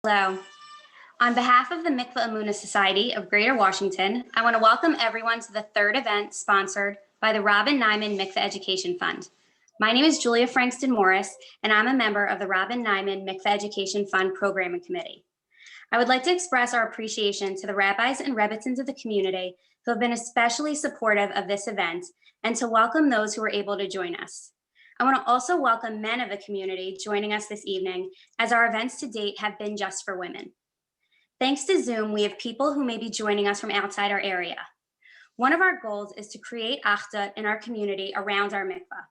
Hello. On behalf of the Mikvah Emunah Society of Greater Washington, I want to welcome everyone to the third event sponsored by the Rabbi Niman Mikvah Education Fund. My name is Julia Frankston Morris, and I'm a member of the Rabbi Niman Mikvah Education Fund Programming Committee. I would like to express our appreciation to the rabbis and rebbeitzins of the community who have been especially supportive of this event, and to welcome those who were able to join us. I want to also welcome men of the community joining us this evening, as our events to date have been just for women. Thanks to Zoom, we have people who may be joining us from outside our area. One of our goals is to create achdut in our community around our mikvah.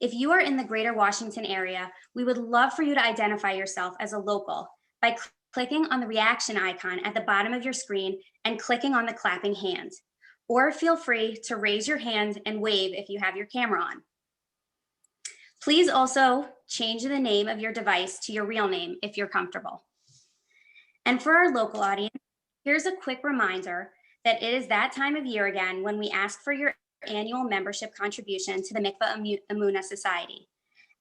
If you are in the Greater Washington area, we would love for you to identify yourself as a local by clicking on the reaction icon at the bottom of your screen and clicking on the clapping hand. Or feel free to raise your hand and wave if you have your camera on. Please also change the name of your device to your real name if you're comfortable. And for our local audience, here's a quick reminder that it is that time of year again when we ask for your annual membership contribution to the Mikvah Emunah Society.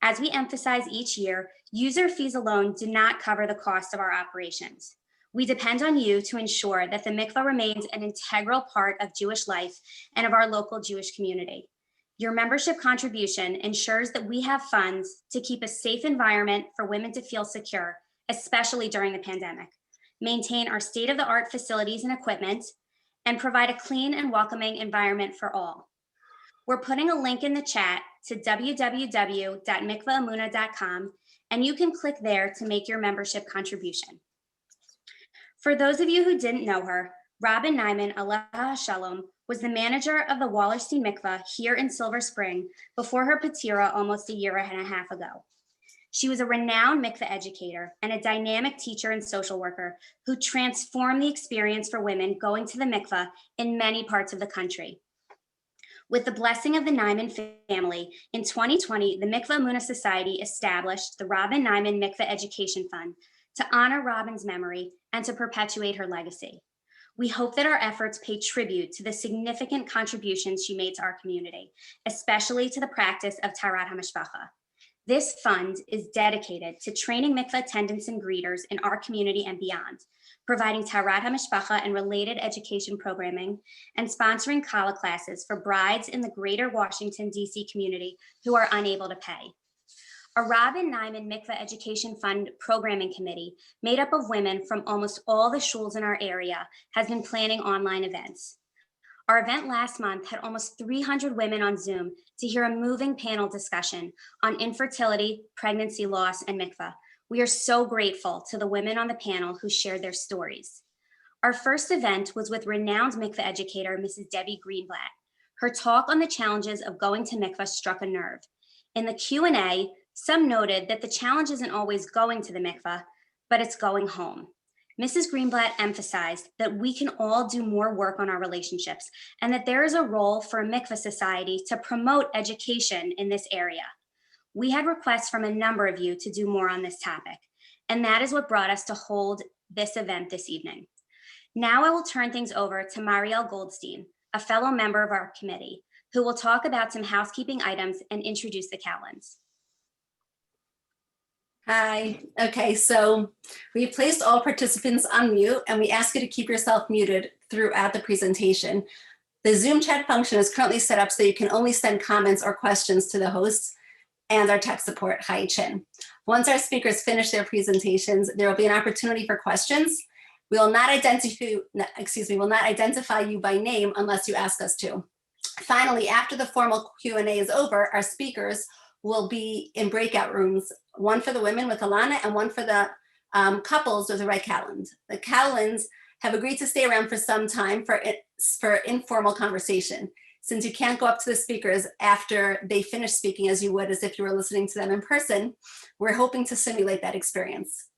As we emphasize each year, user fees alone do not cover the cost of our operations. We depend on you to ensure that the mikvah remains an integral part of Jewish life and of our local Jewish community. Your membership contribution ensures that we have funds to keep a safe environment for women to feel secure, especially during the pandemic, maintain our state-of-the-art facilities and equipment, and provide a clean and welcoming environment for all. We're putting a link in the chat to www.mikvahemunah.com, and you can click there to make your membership contribution. For those of you who didn't know her, Rabbi Niman, Alaha Shalom, was the manager of the Wallerstein Mikvah here in Silver Spring before her patira almost a year and a half ago. She was a renowned mikvah educator and a dynamic teacher and social worker who transformed the experience for women going to the mikvah in many parts of the country. With the blessing of the Niman family, in 2020, the Mikvah Emunah Society established the Rabbi Niman Mikvah Education Fund to honor Robin's memory and to perpetuate her legacy. We hope that our efforts pay tribute to the significant contributions she made to our community, especially to the practice of Taharat HaMishpacha. This fund is dedicated to training mikvah attendants and greeters in our community and beyond, providing Taharat HaMishpacha and related education programming, and sponsoring Kala classes for brides in the Greater Washington, D.C. community who are unable to pay. Our Rabbi Niman Mikvah Education Fund Programming Committee, made up of women from almost all the shuls in our area, has been planning online events. Our event last month had almost 300 women on Zoom to hear a moving panel discussion on infertility, pregnancy loss, and mikvah. We are so grateful to the women on the panel who shared their stories. Our first event was with renowned mikvah educator, Mrs. Debbie Greenblatt. Her talk on the challenges of going to mikvah struck a nerve. In the Q&A, some noted that the challenge isn't always going to the mikvah, but it's going home. Mrs. Greenblatt emphasized that we can all do more work on our relationships and that there is a role for a mikvah society to promote education in this area. We had requests from a number of you to do more on this topic, and that is what brought us to hold this event this evening. Now I will turn things over to Marielle Goldstein, a fellow member of our committee, who will talk about some housekeeping items and introduce the Cowlands. Hi. Okay, so we placed all participants on mute, and we ask you to keep yourself muted throughout the presentation. The Zoom chat function is currently set up so you can only send comments or questions to the hosts and our tech support, Hai Chin. Once our speakers finish their presentations, there will be an opportunity for questions. We will not identify you by name unless you ask us to. Finally, after the formal Q&A is over, our speakers will be in breakout rooms, one for the women with Ilana and one for the couples with the right Cowland. The Cowlands have agreed to stay around for some time for informal conversation. Since you can't go up to the speakers after they finish speaking as you would as if you were listening to them in person, we're hoping to simulate that experience.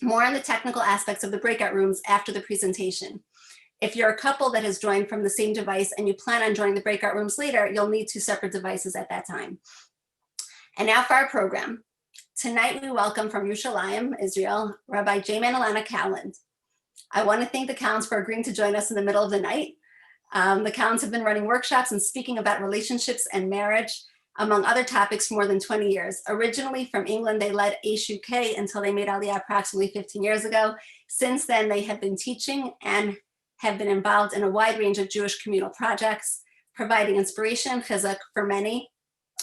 More on the technical aspects of the breakout rooms after the presentation. If you're a couple that has joined from the same device and you plan on joining the breakout rooms later, you'll need 2 separate devices at that time. And now for our program. Tonight we welcome from Yerushalayim, Israel, Rabbi J-Man Ilana Cowland. I want to thank the Cowlands for agreeing to join us in the middle of the night. The Cowlands have been running workshops and speaking about relationships and marriage among other topics, for more than 20 years. Originally from England, they led HUK until they made Aliyah approximately 15 years ago. Since then, they have been teaching and have been involved in a wide range of Jewish communal projects, providing inspiration and chizuk for many,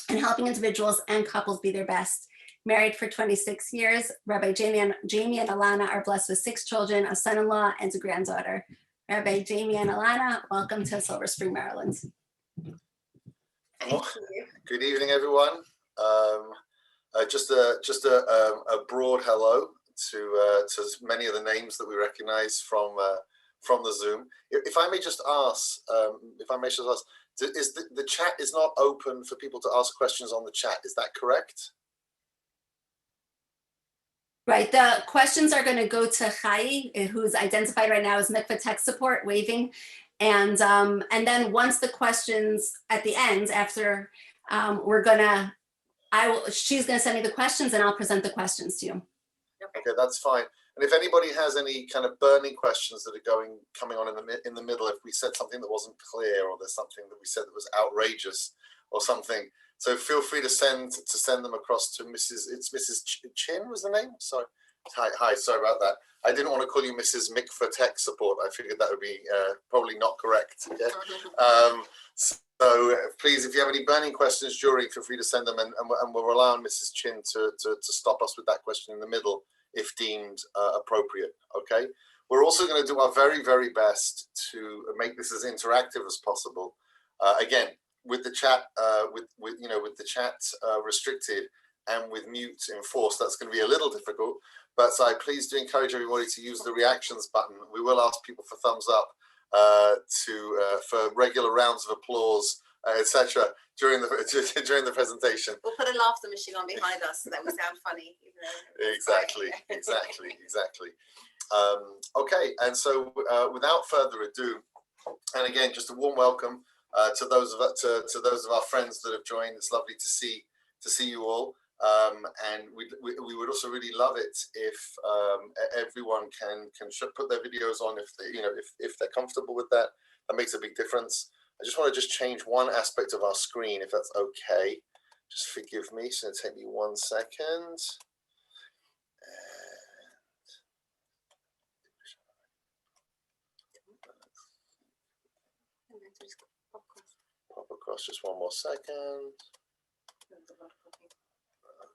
and helping individuals and couples be their best. Married for 26 years, Rabbi Jamie and Ilana are blessed with 6 children, a son-in-law, and a granddaughter. Rabbi Jamie and Ilana, welcome to Silver Spring, Maryland. Thank you. Good evening, everyone. Just a broad hello to many of the names that we recognize from the Zoom. If I may just ask, is the chat is not open for people to ask questions on the chat? Is that correct? Right, the questions are going to go to Chai, who's identified right now as Mikvah Tech Support, waving. And then once the questions at the end, after she's gonna send me the questions and I'll present the questions to you. Okay, that's fine. And if anybody has any kind of burning questions that are coming on in the middle, if we said something that wasn't clear, or there's something that we said that was outrageous or something, so feel free to send them across to Mrs. Chin was the name. Sorry. Hi. Sorry about that. I didn't want to call you Mrs. Mikvah Tech Support. I figured that would be probably not correct. Yeah? So please, if you have any burning questions during, feel free to send them, and we'll rely on Mrs. Chin to stop us with that question in the middle if deemed appropriate. Okay. We're also going to do our very, very best to make this as interactive as possible. Again, with the chat, with the chat restricted and with mute enforced, that's going to be a little difficult. But I please do encourage everybody to use the reactions button. We will ask people for thumbs up, for regular rounds of applause, etc. during the presentation. We'll put a laughter machine on behind us so that we sound funny. Exactly. Okay, and so without further ado, and again, just a warm welcome to those of our friends that have joined. It's lovely to see you all. And we would also really love it if everyone can put their videos on if they're comfortable with that. That makes a big difference. I just want to change one aspect of our screen, if that's okay. Just forgive me. It's going to take me 1 second. Pop across just 1 more second.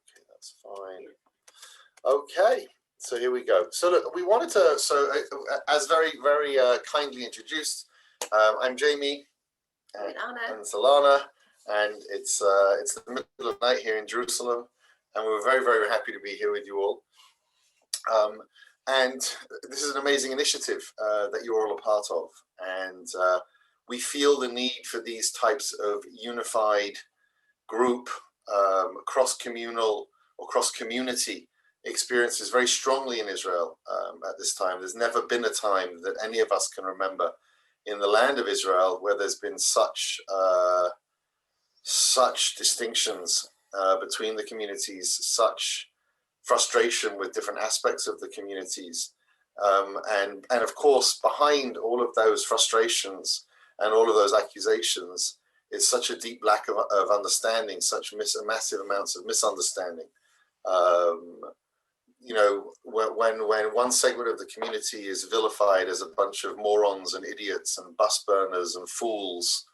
Okay, that's fine. Okay, so here we go. So look, we wanted to, as very, very kindly introduced, I'm Jamie, and it's Ilana, and it's the middle of the night here in Jerusalem, and we're very, very happy to be here with you all. And this is an amazing initiative that you're all a part of, and we feel the need for these types of unified group, cross-communal or cross-community experiences very strongly in Israel at this time. There's never been a time that any of us can remember in the land of Israel where there's been such distinctions between the communities, such frustration with different aspects of the communities. And of course, behind all of those frustrations and all of those accusations is such a deep lack of understanding, such massive amounts of misunderstanding. When one segment of the community is vilified as a bunch of morons and idiots and bus burners and fools,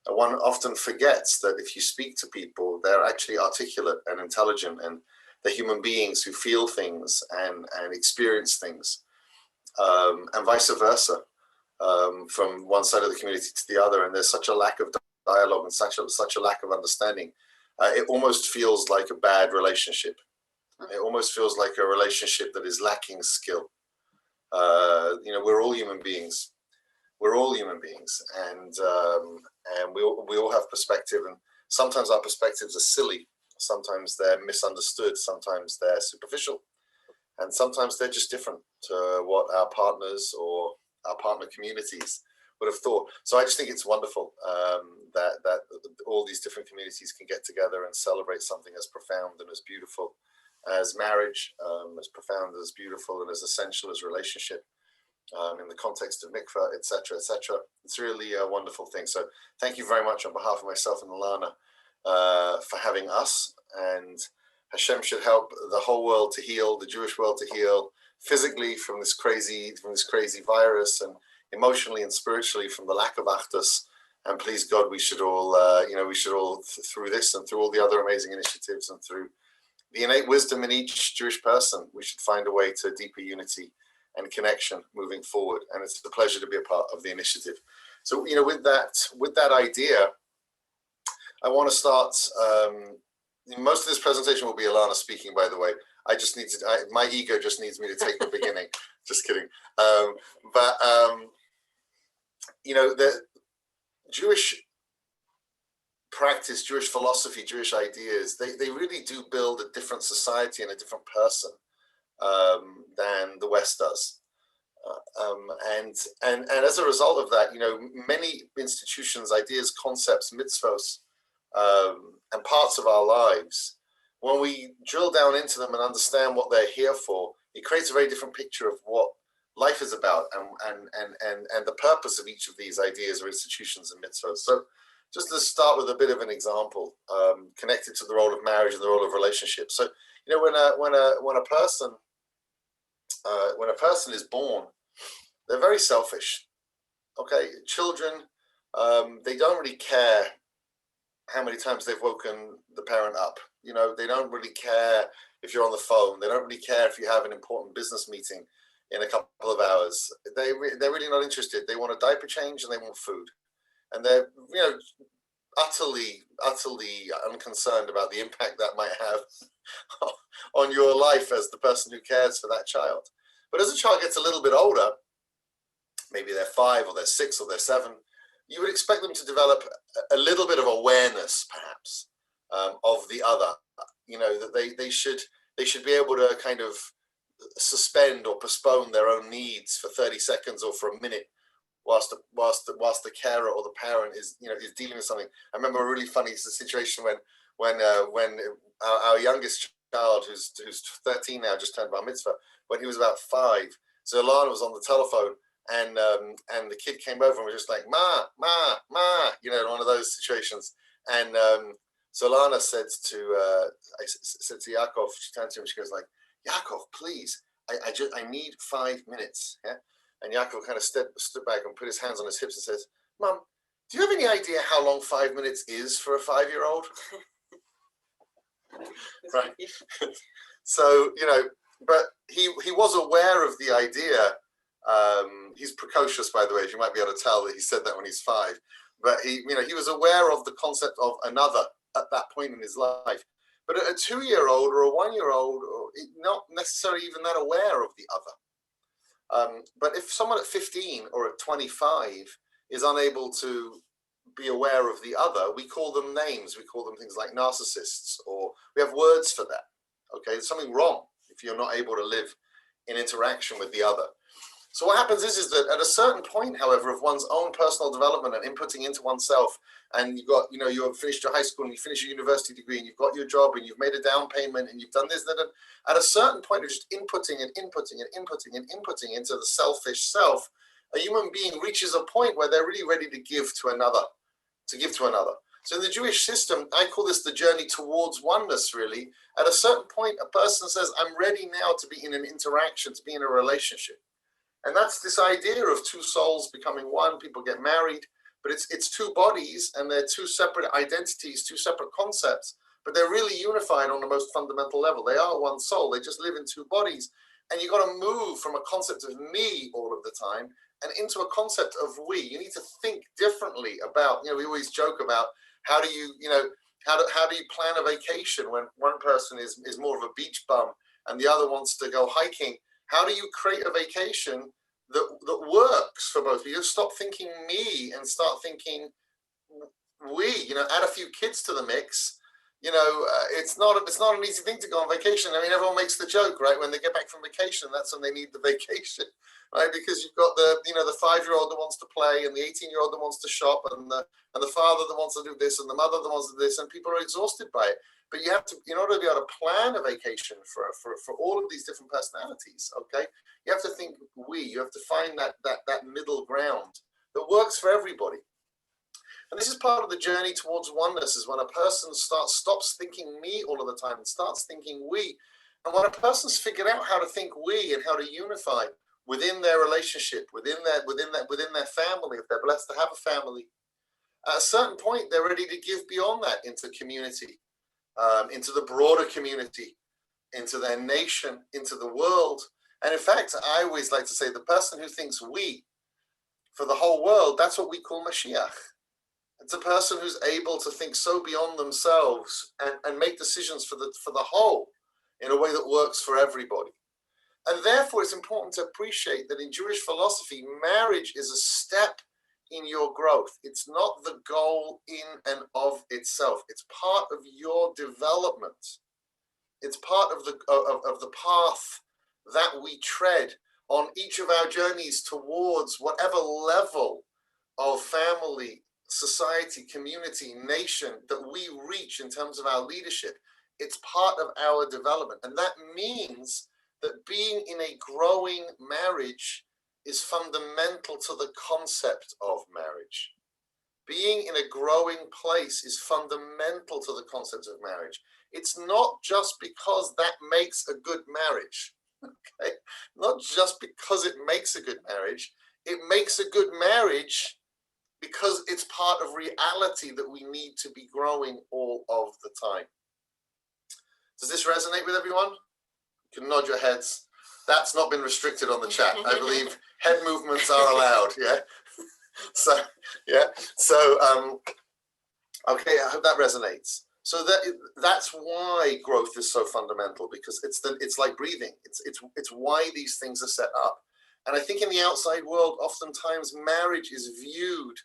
one often forgets that if you speak to people, they're actually articulate and intelligent, and they're human beings who feel things and experience things, and vice versa, from one side of the community to the other. And there's such a lack of dialogue and such a lack of understanding. It almost feels like a bad relationship. It almost feels like a relationship that is lacking skill. We're all human beings. We're all human beings, and we all have perspective, and sometimes our perspectives are silly. Sometimes they're misunderstood. Sometimes they're superficial, and sometimes they're just different to what our partners or our partner communities would have thought. So I just think it's wonderful that all these different communities can get together and celebrate something as profound and as beautiful as marriage, as profound, as beautiful, and as essential as relationship in the context of mikvah, etc., etc. It's really a wonderful thing. So thank you very much on behalf of myself and Ilana for having us, and Hashem should help the whole world to heal, the Jewish world to heal physically from this crazy virus, and emotionally and spiritually from the lack of achdus. And please God, we should all through this and through all the other amazing initiatives and through the innate wisdom in each Jewish person, we should find a way to deeper unity and connection moving forward. And it's a pleasure to be a part of the initiative. So, with that idea, I want to start. Most of this presentation will be Ilana speaking, by the way. My ego just needs me to take the beginning. Just kidding. The Jewish practice, Jewish philosophy, Jewish ideas, they really do build a different society and a different person than the West does. And as a result of that, many institutions, ideas, concepts, mitzvos, and parts of our lives, when we drill down into them and understand what they're here for, it creates a very different picture of what life is about and the purpose of each of these ideas or institutions and mitzvahs. So just to start with a bit of an example connected to the role of marriage and the role of relationships. So when a person is born, they're very selfish. Okay, children, they don't really care how many times they've woken the parent up. They don't really care if you're on the phone. They don't really care if you have an important business meeting in a couple of hours. They're really not interested. They want a diaper change and they want food. And they're, utterly unconcerned about the impact that might have on your life as the person who cares for that child. But as a child gets a little bit older, maybe they're 5 or they're 6 or they're 7, you would expect them to develop a little bit of awareness, perhaps, of the other. That they should be able to kind of suspend or postpone their own needs for 30 seconds or for a minute, whilst the carer or the parent is dealing with something. I remember a really funny situation when our youngest child, who's 13 now, just turned bar mitzvah, when he was about 5. So Ilana was on the telephone, and the kid came over and was just like, ma, one of those situations. And so Ilana said to Yaakov, she turned to him, she goes like, Yaakov, please, I need 5 minutes. Yeah. And Yaakov kind of stood back and put his hands on his hips and says, Mom, do you have any idea how long 5 minutes is for a 5-year-old? Right. So, but he was aware of the idea. He's precocious, by the way, as you might be able to tell that he said that when he's 5. But he was aware of the concept of another at that point in his life. But a 2-year-old or a 1-year-old, not necessarily even that aware of the other. But if someone at 15 or at 25 is unable to be aware of the other, we call them names. We call them things like narcissists, or we have words for that. Okay, there's something wrong if you're not able to live in interaction with the other. So what happens is that at a certain point, however, of one's own personal development and inputting into oneself, and you've finished your high school and you finished your university degree and you've got your job and you've made a down payment and you've done this, that, at a certain point of just inputting into the selfish self, a human being reaches a point where they're really ready to give to another. So in the Jewish system, I call this the journey towards oneness, really. At a certain point, a person says, I'm ready now to be in an interaction, to be in a relationship. And that's this idea of 2 souls becoming one. People get married, but it's 2 bodies and they're 2 separate identities, 2 separate concepts, but they're really unified on the most fundamental level. They are one soul. They just live in 2 bodies. And you've got to move from a concept of me all of the time and into a concept of we. You need to think differently about, we always joke about how do you plan a vacation when one person is more of a beach bum and the other wants to go hiking. How do you create a vacation that works for both of you? Stop thinking me and start thinking we. Add a few kids to the mix. It's not an easy thing to go on vacation. I mean, everyone makes the joke, right? When they get back from vacation, that's when they need the vacation, right? Because you've got the 5-year-old that wants to play, and the 18-year-old that wants to shop, and the father that wants to do this, and the mother that wants to do this, and people are exhausted by it. But you have to, in order to be able to plan a vacation for all of these different personalities, okay, you have to think we. You have to find that middle ground that works for everybody. And this is part of the journey towards oneness, is when a person stops thinking me all of the time and starts thinking we. And when a person's figured out how to think we and how to unify within their relationship, within their family, if they're blessed to have a family, at a certain point, they're ready to give beyond that into community, into the broader community, into their nation, into the world. And in fact, I always like to say the person who thinks we for the whole world, that's what we call Mashiach. It's a person who's able to think so beyond themselves and make decisions for the whole in a way that works for everybody. And therefore, it's important to appreciate that in Jewish philosophy, marriage is a step in your growth. It's not the goal in and of itself. It's part of your development. It's part of the path that we tread on each of our journeys towards whatever level of family, society, community, nation that we reach in terms of our leadership. It's part of our development. And that means that being in a growing marriage is fundamental to the concept of marriage. Being in a growing place is fundamental to the concept of marriage. It's not just because that makes a good marriage, okay? Not just because it makes a good marriage. It makes a good marriage because it's part of reality that we need to be growing all of the time. Does this resonate with everyone? You can nod your heads. That's not been restricted on the chat. I believe head movements are allowed, yeah? So, yeah. So, okay, I hope that resonates. So that's why growth is so fundamental, because it's like breathing. It's why these things are set up. And I think in the outside world, oftentimes marriage is viewed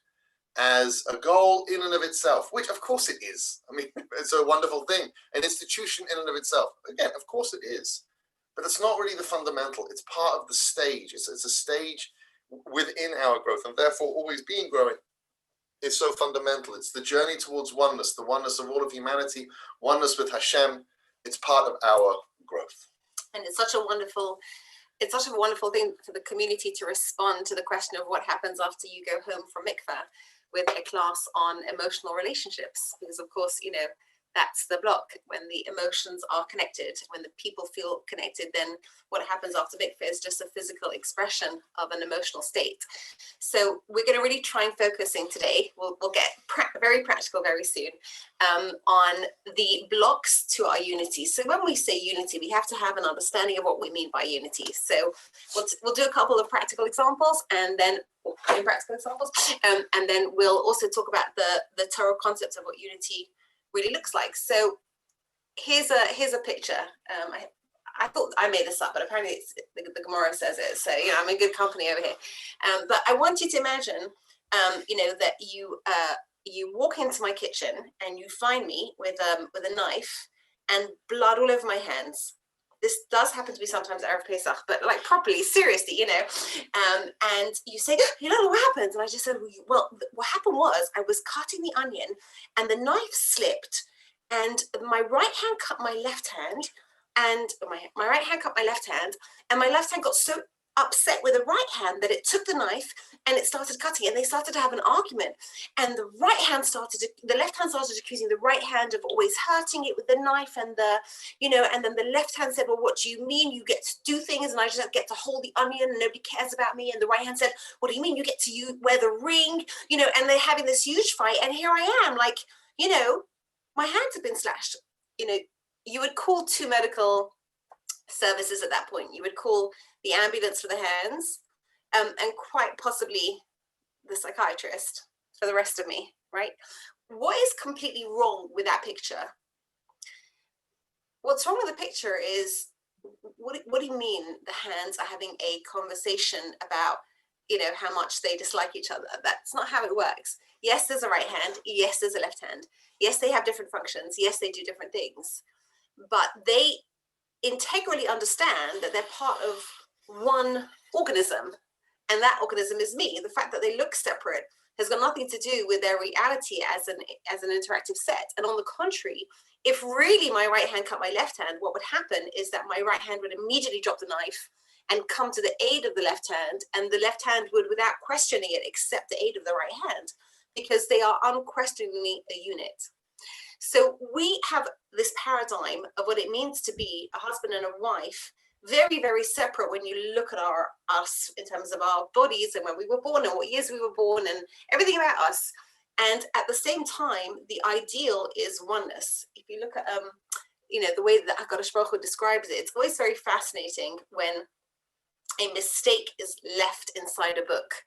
as a goal in and of itself, which of course it is. I mean, it's a wonderful thing, an institution in and of itself. Again, of course it is, but it's not really the fundamental. It's part of the stage. It's a stage within our growth, and therefore always being growing is so fundamental. It's the journey towards oneness, the oneness of all of humanity, oneness with Hashem. It's part of our growth. And it's such a wonderful thing for the community to respond to the question of what happens after you go home from mikvah with a class on emotional relationships, because of course, you know, that's the block. When the emotions are connected, when the people feel connected, then what happens after mikvah is just a physical expression of an emotional state. So we're going to really try and focus in today. We'll get very practical very soon on the blocks to our unity. So when we say unity, we have to have an understanding of what we mean by unity. So we'll do a couple of practical examples, and then and then we'll also talk about the Torah concepts of what unity really looks like. So here's a picture. I thought I made this up, but apparently it's, the Gemara says it. So, you know, I'm in good company over here. But I want you to imagine, you know, that you walk into my kitchen and you find me with a knife and blood all over my hands. This does happen to be sometimes Erev Pesach, but like properly, seriously, you know. And you say, Ilana, what happened? And I just said, well, what happened was I was cutting the onion and the knife slipped and my right hand cut my left hand, and my right hand cut my left hand, and my left hand got so upset with the right hand that it took the knife and it started cutting, and they started to have an argument, and the left hand started accusing the right hand of always hurting it with the knife, and and then the left hand said, well, what do you mean you get to do things and I just get to hold the onion and nobody cares about me? And the right hand said, what do you mean you get to wear the ring? You know, and they're having this huge fight, and here I am, like, you know, my hands have been slashed. You know, you would call 2 medical services at that point. You would call the ambulance for the hands, and quite possibly the psychiatrist for the rest of me, right? What is completely wrong with that picture? What's wrong with the picture is, what do you mean the hands are having a conversation about, you know, how much they dislike each other? That's not how it works. Yes, there's a right hand. Yes, there's a left hand. Yes, they have different functions. Yes, they do different things. But they integrally understand that they're part of one organism, and that organism is me. The fact that they look separate has got nothing to do with their reality as an interactive set. And on the contrary, if really my right hand cut my left hand, what would happen is that my right hand would immediately drop the knife and come to the aid of the left hand, and the left hand would, without questioning it, accept the aid of the right hand. because they are unquestioningly a unit. So we have this paradigm of what it means to be a husband and a wife, very, very separate when you look at us in terms of our bodies and when we were born and what years we were born and everything about us. And at the same time, the ideal is oneness. If you look at, the way that HaKadosh Baruch Hu describes it, it's always very fascinating when a mistake is left inside a book.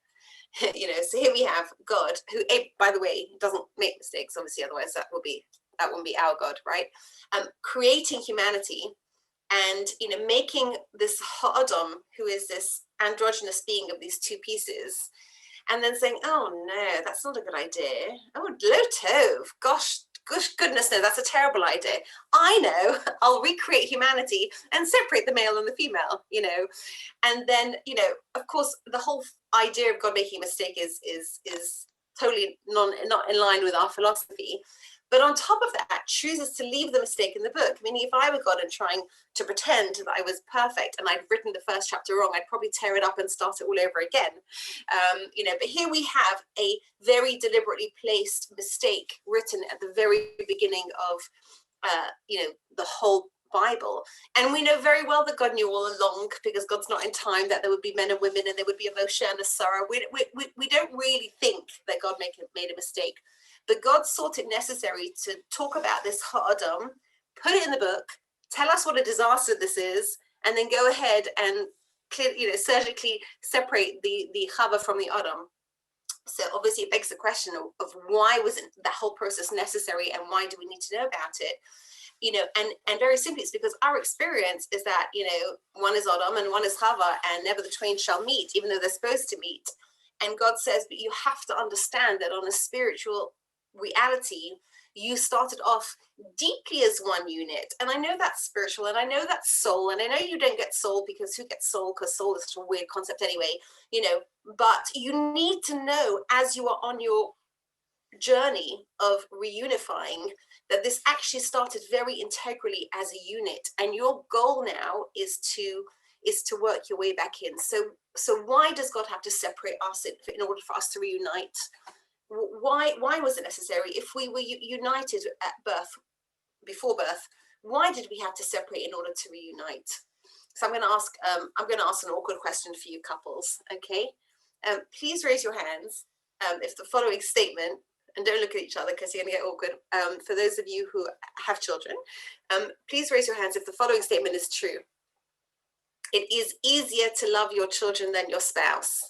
So here we have God, who, by the way, doesn't make mistakes, obviously, otherwise that wouldn't be our God, right? Creating humanity and, making this Ha'adam, who is this androgynous being of these two pieces, and then saying, oh no, that's not a good idea. Oh, lo tov, gosh, goodness no, that's a terrible idea. I know, I'll recreate humanity and separate the male and the female, and then, of course, the whole idea of God making a mistake is totally not in line with our philosophy. But on top of that, chooses to leave the mistake in the book. Meaning, if I were God and trying to pretend that I was perfect and I'd written the first chapter wrong, I'd probably tear it up and start it all over again. But here we have a very deliberately placed mistake written at the very beginning of, the whole Bible. And we know very well that God knew all along, because God's not in time, that there would be men and women and there would be a Moshe and a Sarah. We don't really think that God made a mistake. But God thought it necessary to talk about this Ha'adam, put it in the book, tell us what a disaster this is, and then go ahead and surgically separate the Chava from the Adam. So obviously it begs the question of why was that whole process necessary, and why do we need to know about it? And very simply, it's because our experience is that, one is Adam and one is Chava, and never the twain shall meet, even though they're supposed to meet. And God says, but you have to understand that on a spiritual reality, you started off deeply as one unit. And I know that's spiritual, and I know that's soul, and I know you don't get soul, because who gets soul? Because soul is such a weird concept anyway, but you need to know, as you are on your journey of reunifying, that this actually started very integrally as a unit, and your goal now is to work your way back in. So why does God have to separate us in order for us to reunite? Why was it necessary? If we were united at birth, before birth, why did we have to separate in order to reunite? So I'm going to ask an awkward question for you couples. Okay, please raise your hands if the following statement, and don't look at each other because you're going to get awkward. For those of you who have children, please raise your hands if the following statement is true. It is easier to love your children than your spouse.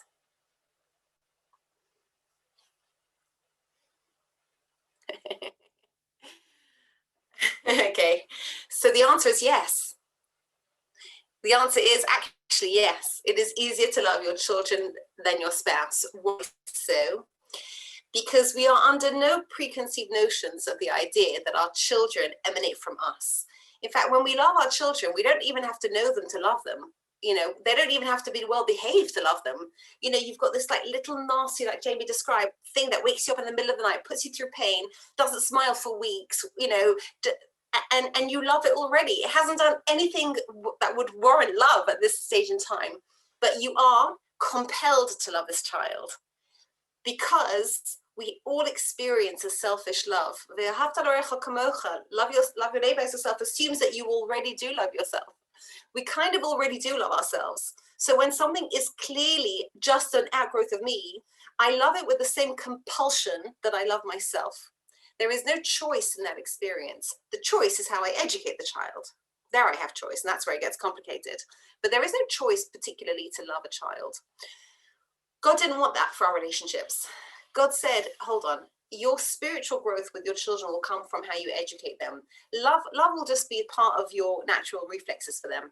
Okay, so the answer is yes. The answer is actually yes. It is easier to love your children than your spouse. Why so? Because we are under no preconceived notions of the idea that our children emanate from us. In fact, when we love our children, we don't even have to know them to love them. They don't even have to be well behaved to love them. You've got this little nasty, like Jamie described, thing that wakes you up in the middle of the night, puts you through pain, doesn't smile for weeks, and you love it already. It hasn't done anything that would warrant love at this stage in time, but you are compelled to love this child, because we all experience a selfish love. Love your neighbor as yourself assumes that you already do love yourself. We kind of already do love ourselves. So when something is clearly just an outgrowth of me, I love it with the same compulsion that I love myself. There is no choice in that experience. The choice is how I educate the child. There I have choice, and that's where it gets complicated. But there is no choice particularly to love a child. God didn't want that for our relationships. God said, hold on, your spiritual growth with your children will come from how you educate them. Love will just be a part of your natural reflexes for them.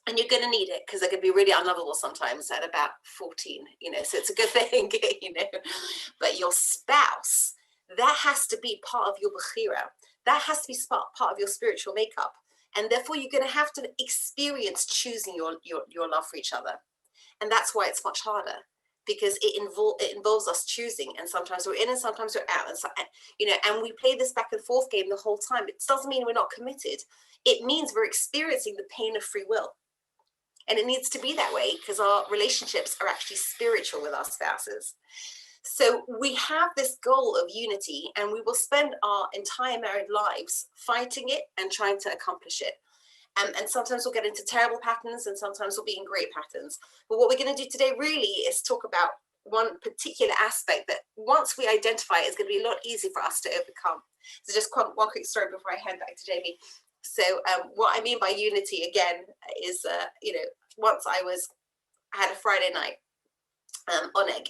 And you're going to need it, because they're going to be really unlovable sometimes at about 14, so it's a good thing, But your spouse, that has to be part of your bechira. That has to be part of your spiritual makeup. And therefore, you're going to have to experience choosing your love for each other. And that's why it's much harder, because it involves us choosing. And sometimes we're in and sometimes we're out. And, and we play this back and forth game the whole time. It doesn't mean we're not committed. It means we're experiencing the pain of free will. And it needs to be that way, because our relationships are actually spiritual with our spouses. So we have this goal of unity, and we will spend our entire married lives fighting it and trying to accomplish it. And sometimes we'll get into terrible patterns, and sometimes we'll be in great patterns. But what we're going to do today really is talk about one particular aspect that once we identify is going to be a lot easier for us to overcome. So just one quick story before I hand back to Jamie. So what I mean by unity again is, once I had a Friday night oneg,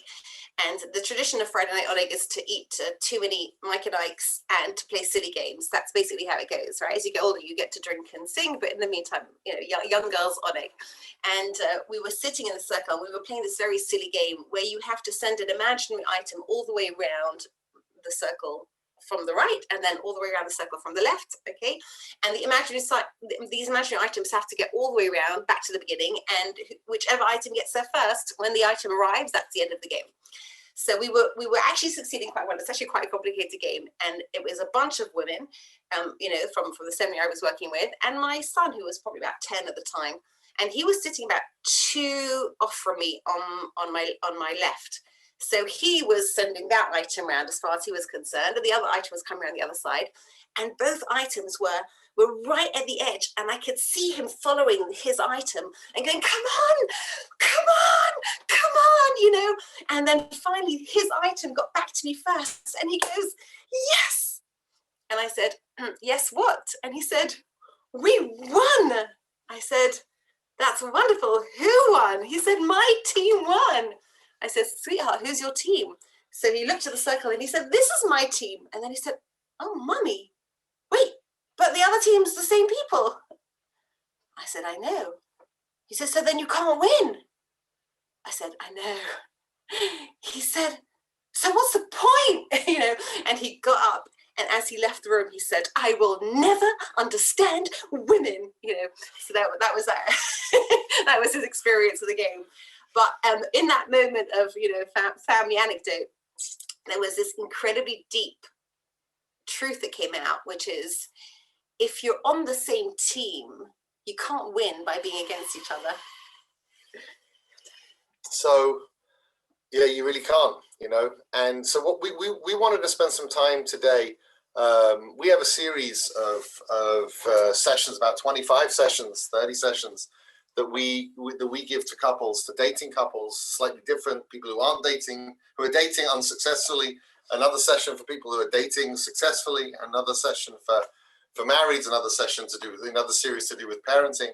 and the tradition of Friday night oneg is to eat too many Mike and Ikes and to play silly games. That's basically how it goes, right? As you get older, you get to drink and sing, but in the meantime, young girls oneg. And we were sitting in a circle, and we were playing this very silly game where you have to send an imaginary item all the way around the circle from the right, and then all the way around the circle from the left, okay? And these imaginary items have to get all the way around back to the beginning, and whichever item gets there first, when the item arrives, that's the end of the game. So we were actually succeeding quite well. It's actually quite a complicated game, and it was a bunch of women, from the seminary I was working with, and my son, who was probably about 10 at the time, and he was sitting about 2 off from me on my left. So he was sending that item around as far as he was concerned, and the other item was coming around the other side. And both items were right at the edge, and I could see him following his item and going, come on, and then finally his item got back to me first, and he goes, yes. And I said, yes, what? And he said, we won. I said, that's wonderful. Who won? He said, my team won. I said, sweetheart, who's your team? So he looked at the circle and he said, this is my team. And then he said, oh, mummy, wait, but the other team's the same people. I said, I know. He said, so then you can't win. I said, I know. He said, so what's the point? And he got up, and as he left the room, he said, I will never understand women. So that was that. That was his experience of the game. But in that moment of, family anecdote, there was this incredibly deep truth that came out, which is, if you're on the same team, you can't win by being against each other. So, yeah, you really can't, And so what we wanted to spend some time today. We have a series of sessions, about 25 sessions, 30 sessions, that we give to couples, to dating couples, slightly different, people who aren't dating, who are dating unsuccessfully, another session for people who are dating successfully, another session for marrieds, another session to do with another series to do with parenting,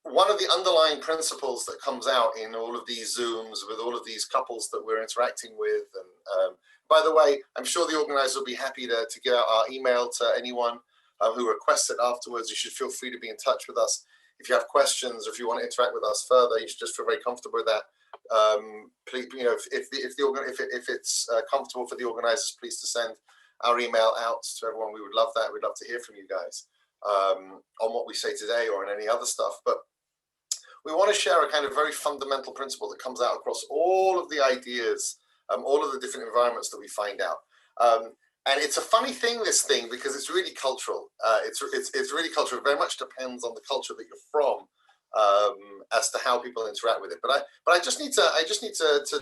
one of the underlying principles that comes out in all of these Zooms with all of these couples that we're interacting with, and by the way, I'm sure the organizer will be happy to give out our email to anyone who requests it afterwards. You should feel free to be in touch with us. If you have questions, or if you want to interact with us further, you should just feel very comfortable with that. Please, if it's comfortable for the organizers, please to send our email out to everyone. We would love that. We'd love to hear from you guys on what we say today or on any other stuff. But we want to share a kind of very fundamental principle that comes out across all of the ideas, all of the different environments that we find out. And it's a funny thing, this thing, because it's really cultural. It's really cultural. It very much depends on the culture that you're from as to how people interact with it. But I just need to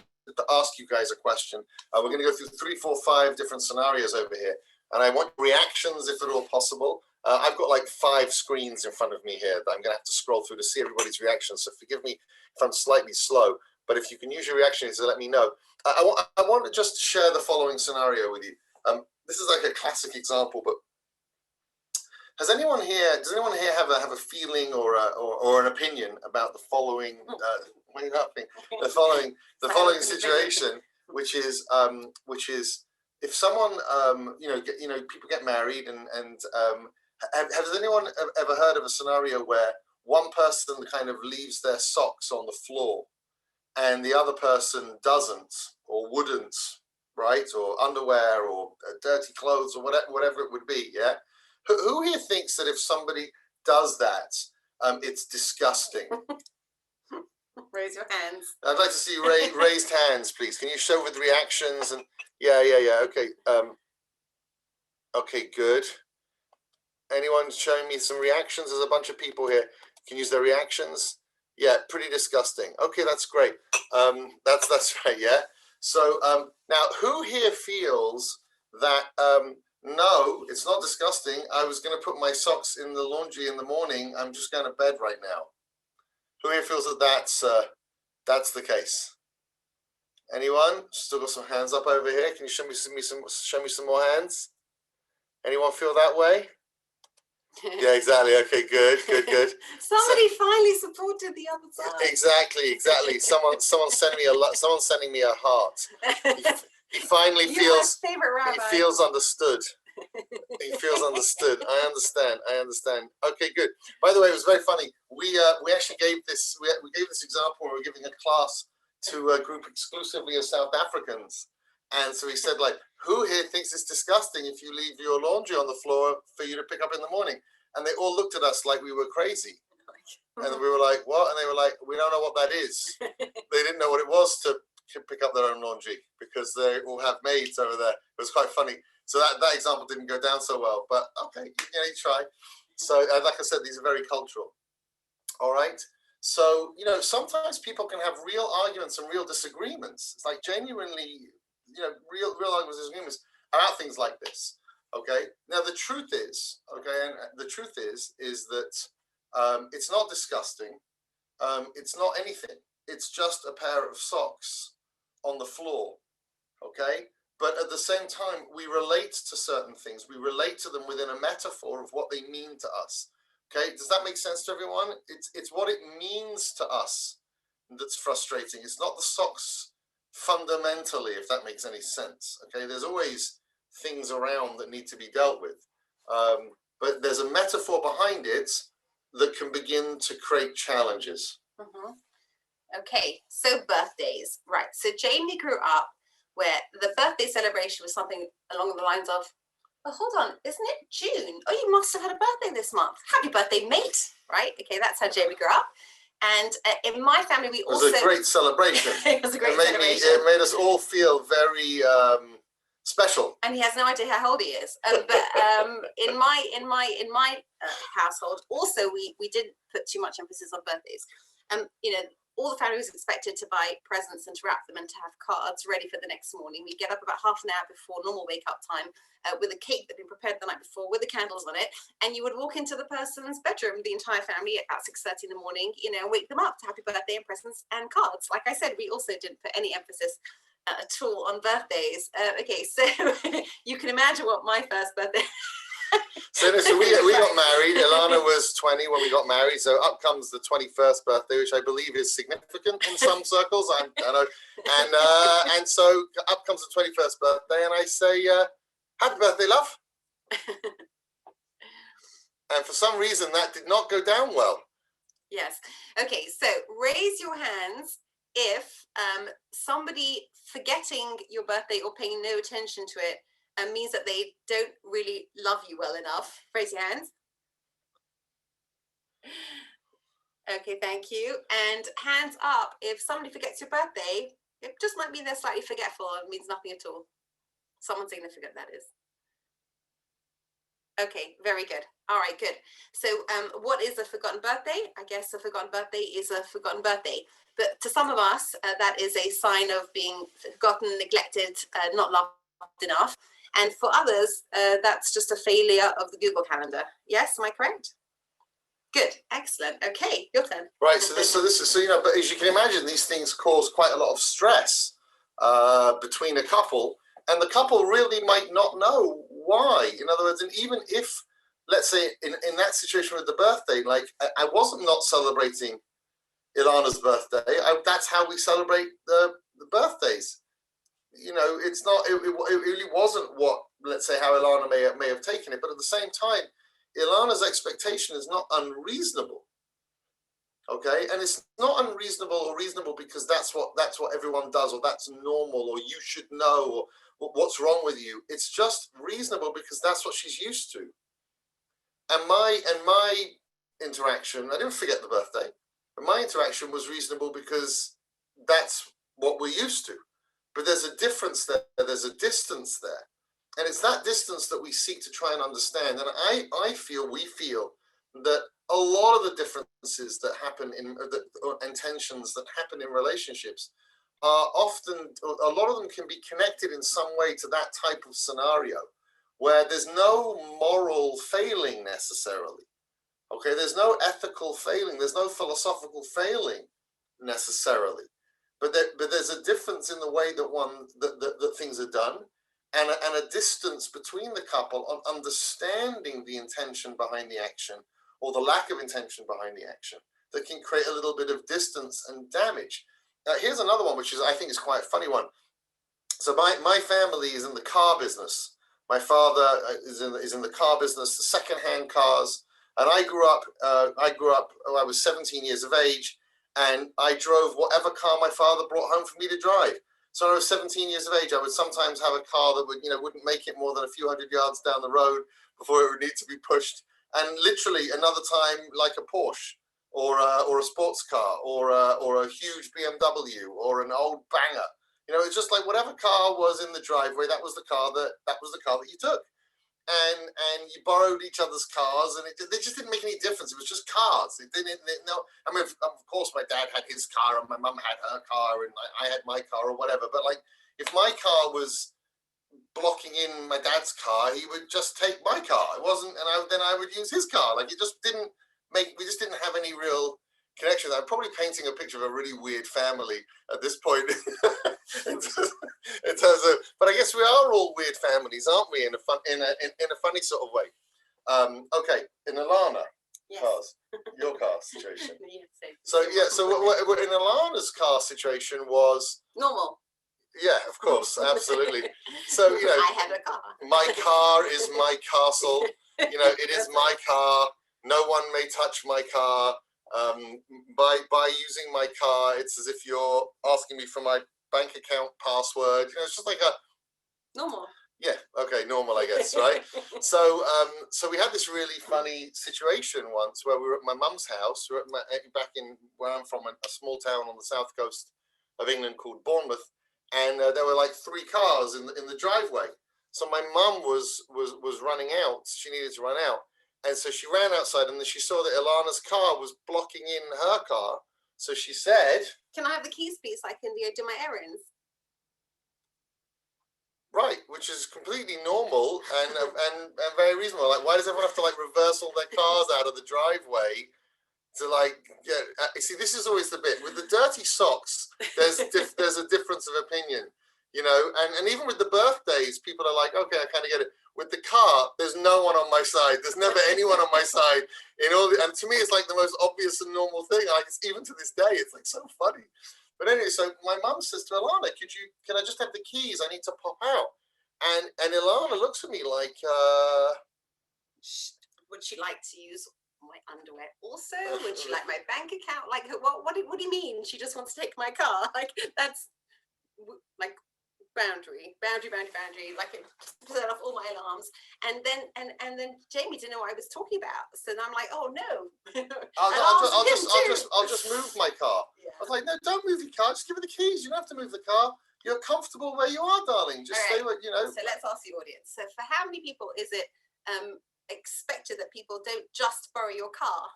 ask you guys a question. We're going to go through 3, 4, 5 different scenarios over here, and I want reactions, if at all possible. I've got like 5 screens in front of me here that I'm going to have to scroll through to see everybody's reactions. So forgive me if I'm slightly slow, but if you can use your reactions to let me know. I want to just share the following scenario with you. This is like a classic example, but does anyone here have a feeling or an opinion about the following the following situation, which is if someone people get married and has anyone ever heard of a scenario where one person kind of leaves their socks on the floor and the other person doesn't or wouldn't, right? Or underwear or dirty clothes or whatever it would be, yeah? Who here thinks that if somebody does that, it's disgusting? Raise your hands. I'd like to see raised hands, please. Can you show with reactions? And yeah. Okay. Okay, good. Anyone showing me some reactions? There's a bunch of people here. Can use their reactions. Yeah, pretty disgusting. Okay, that's great. That's right. Yeah. So now, who here feels that no, it's not disgusting? I was going to put my socks in the laundry in the morning. I'm just going to bed right now. Who here feels that that's the case? Anyone? Still got some hands up over here. Can you show me some more hands? Anyone feel that way? Yeah, exactly. Okay, good. Somebody finally supported the other side. Exactly. Someone's sending me a heart. He finally feels. My favorite rabbi. He feels understood. He feels understood. I understand. Okay, good. By the way, it was very funny. We actually gave this example when we were giving a class to a group exclusively of South Africans, and so he said, like, who here thinks it's disgusting if you leave your laundry on the floor for you to pick up in the morning? And they all looked at us like we were crazy, and we were like, what? And they were like, we don't know what that is. They didn't know what it was to pick up their own laundry because they all have maids over there. It was quite funny. So that example didn't go down so well, but okay, you try. So like I said, these are very cultural. All right. So, sometimes people can have real arguments and real disagreements. It's like genuinely, real arguments and disagreements about things like this. Okay. Now the truth is, that it's not disgusting. It's not anything. It's just a pair of socks on the floor. Okay. But at the same time, we relate to certain things. We relate to them within a metaphor of what they mean to us. Okay, does that make sense to everyone? It's what it means to us that's frustrating. It's not the socks fundamentally, if that makes any sense. Okay, there's always things around that need to be dealt with. But there's a metaphor behind it that can begin to create challenges. Mm-hmm. Okay, so birthdays. Right, so Jamie grew up where the birthday celebration was something along the lines of, oh, hold on, isn't it June? Oh, you must have had a birthday this month. Happy birthday, mate. Right? Okay, that's how Jamie grew up. And in my family, we also... It was a great celebration. It was a great celebration. It made us all feel very special. And he has no idea how old he is. But in my household, also, we didn't put too much emphasis on birthdays. All the family was expected to buy presents and to wrap them and to have cards ready for the next morning. We get up about half an hour before normal wake-up time with a cake that had been prepared the night before with the candles on it. And you would walk into the person's bedroom, the entire family, at 6:30 in the morning, wake them up to happy birthday and presents and cards. Like I said, we also didn't put any emphasis at all on birthdays. Okay, so you can imagine what my first birthday... So we got married. Ilana was 20 when we got married. So up comes the 21st birthday, which I believe is significant in some circles. I know. And so up comes the 21st birthday, and I say, "Happy birthday, love." And for some reason, that did not go down well. Yes. Okay. So raise your hands if somebody forgetting your birthday or paying no attention to it means that they don't really love you well enough. Raise your hands. Okay, thank you. And hands up if somebody forgets your birthday. It just might mean they're slightly forgetful. It means nothing at all. Someone significant, that is. Okay, very good. All right, good. So what is a forgotten birthday? I guess a forgotten birthday is a forgotten birthday. But to some of us, that is a sign of being forgotten, neglected, not loved enough. And for others, that's just a failure of the Google Calendar. Yes, am I correct? Good, excellent. Okay, your turn. Right. So but as you can imagine, these things cause quite a lot of stress between a couple, and the couple really might not know why. In other words, and even if, let's say, in that situation with the birthday, like I wasn't not celebrating Ilana's birthday. That's how we celebrate the birthdays. It's not. It really wasn't what, let's say, how Ilana may have taken it. But at the same time, Ilana's expectation is not unreasonable. Okay, and it's not unreasonable or reasonable because that's what everyone does, or that's normal, or you should know, or what's wrong with you. It's just reasonable because that's what she's used to. And my interaction, I didn't forget the birthday, but my interaction was reasonable because that's what we're used to. But there's a difference there. There's a distance there. And it's that distance that we seek to try and understand. And we feel that a lot of the differences that happen or intentions that happen in relationships are often, a lot of them can be connected in some way to that type of scenario where there's no moral failing necessarily. Okay, there's no ethical failing, there's no philosophical failing necessarily, but there's a difference in the way that things are done, and a distance between the couple on understanding the intention behind the action or the lack of intention behind the action that can create a little bit of distance and damage. Here's another one, which I think is quite a funny one. So my family is in the car business. My father is in the car business, the second-hand cars. And I grew up. I was 17 years of age, and I drove whatever car my father brought home for me to drive. So when I was 17 years of age, I would sometimes have a car that wouldn't make it more than a few hundred yards down the road before it would need to be pushed. And literally another time, like a Porsche or a sports car or a huge BMW or an old banger. It's just like whatever car was in the driveway, that was the car that you took. And you borrowed each other's cars, and they just didn't make any difference. It was just cars. It didn't. No, I mean, of course, my dad had his car, and my mum had her car, and I had my car, or whatever. But like, if my car was blocking in my dad's car, he would just take my car. It wasn't, and then I would use his car. Like, it just didn't make. We just didn't have any real connection. I'm probably painting a picture of a really weird family at this point. in terms of, but I guess we are all weird families, aren't we? In a funny sort of way. Okay, in Ilana, Yes. cars, your car situation. Yes, So in Ilana's car situation was normal. Yeah, of course, absolutely. So I had a car. my car is my castle. It is my car. No one may touch my car. By using my car, it's as if you're asking me for my bank account password. It's just like a normal. Yeah, okay, normal, I guess, right? So we had this really funny situation once where we were at my mum's house. We were back in where I'm from, a small town on the south coast of England called Bournemouth, and there were like 3 cars in the driveway. So my mum was running out. She needed to run out. And so she ran outside, and then she saw that Ilana's car was blocking in her car. So she said, "Can I have the keys, please? So I can do my errands." Right, which is completely normal and very reasonable. Like, why does everyone have to like reverse all their cars out of the driveway to like get? See, this is always the bit with the dirty socks. There's a difference of opinion, and even with the birthdays, people are like, okay, I kind of get it. With the car, there's no one on my side. There's never anyone on my side and to me, it's like the most obvious and normal thing. Like, it's even to this day, it's like so funny. But anyway, so my mum says to Ilana, can I just have the keys? I need to pop out. And Ilana looks at me like, would she like to use my underwear also? Would she like my bank account? Like, what do you mean? She just wants to take my car? Like, that's like boundary. Like, it set off all my alarms. And then Jamie didn't know what I was talking about. So then I'm like, oh no. I'll just move my car. Yeah. I was like, no, don't move your car. Just give her the keys. You don't have to move the car. You're comfortable where you are, darling. Just stay where, So let's ask the audience. So for how many people is it expected that people don't just borrow your car?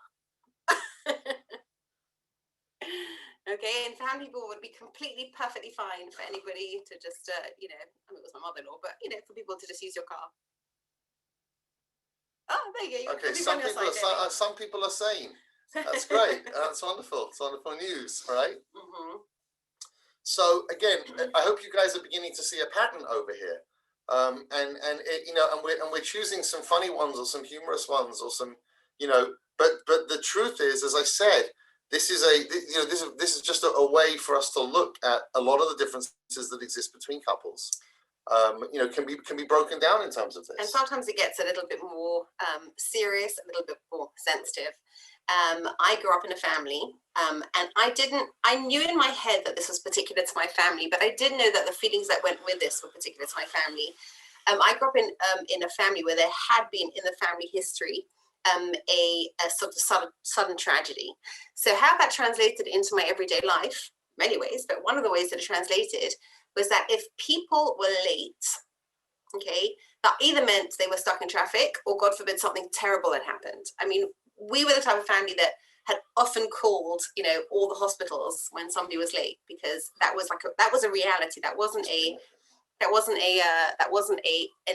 Okay, and for how many people would be completely perfectly fine for anybody to just, I mean, it was my mother-in-law, but, for people to just use your car? Oh, there you go. Okay, some people are sane. That's great. That's wonderful. It's wonderful news, right? Mm-hmm. So again, I hope you guys are beginning to see a pattern over here, and we're choosing some funny ones or some humorous ones or some, but the truth is, as I said, this is just a way for us to look at a lot of the differences that exist between couples. Can be broken down in terms of this. And sometimes it gets a little bit more serious, a little bit more sensitive. I grew up in a family, and I knew in my head that this was particular to my family, but I didn't know that the feelings that went with this were particular to my family. I grew up in a family where there had been in the family history a sort of sudden tragedy. So how that translated into my everyday life, many ways, but one of the ways that it translated was that if people were late, okay, that either meant they were stuck in traffic or, God forbid, something terrible had happened. I mean, we were the type of family that had often called, all the hospitals when somebody was late, because that was a reality. That wasn't an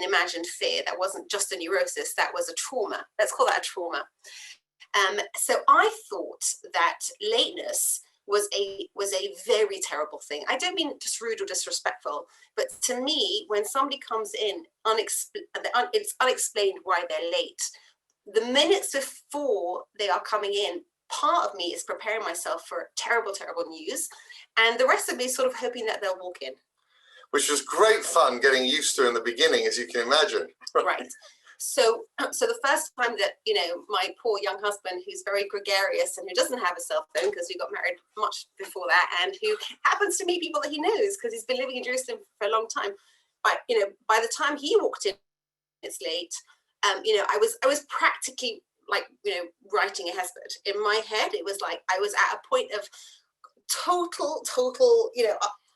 imagined fear. That wasn't just a neurosis. That was a trauma. Let's call that a trauma. So I thought that lateness was a very terrible thing. I don't mean just rude or disrespectful, but to me, when somebody comes in, it's unexplained why they're late. The minutes before they are coming in, part of me is preparing myself for terrible, terrible news, and the rest of me is sort of hoping that they'll walk in. Which was great fun getting used to in the beginning, as you can imagine. Right. So the first time that, my poor young husband, who's very gregarious and who doesn't have a cell phone because we got married much before that, and who happens to meet people that he knows because he's been living in Jerusalem for a long time. But, by the time he walked in, it's late, I was practically writing a hesed. In my head, it was like I was at a point of total,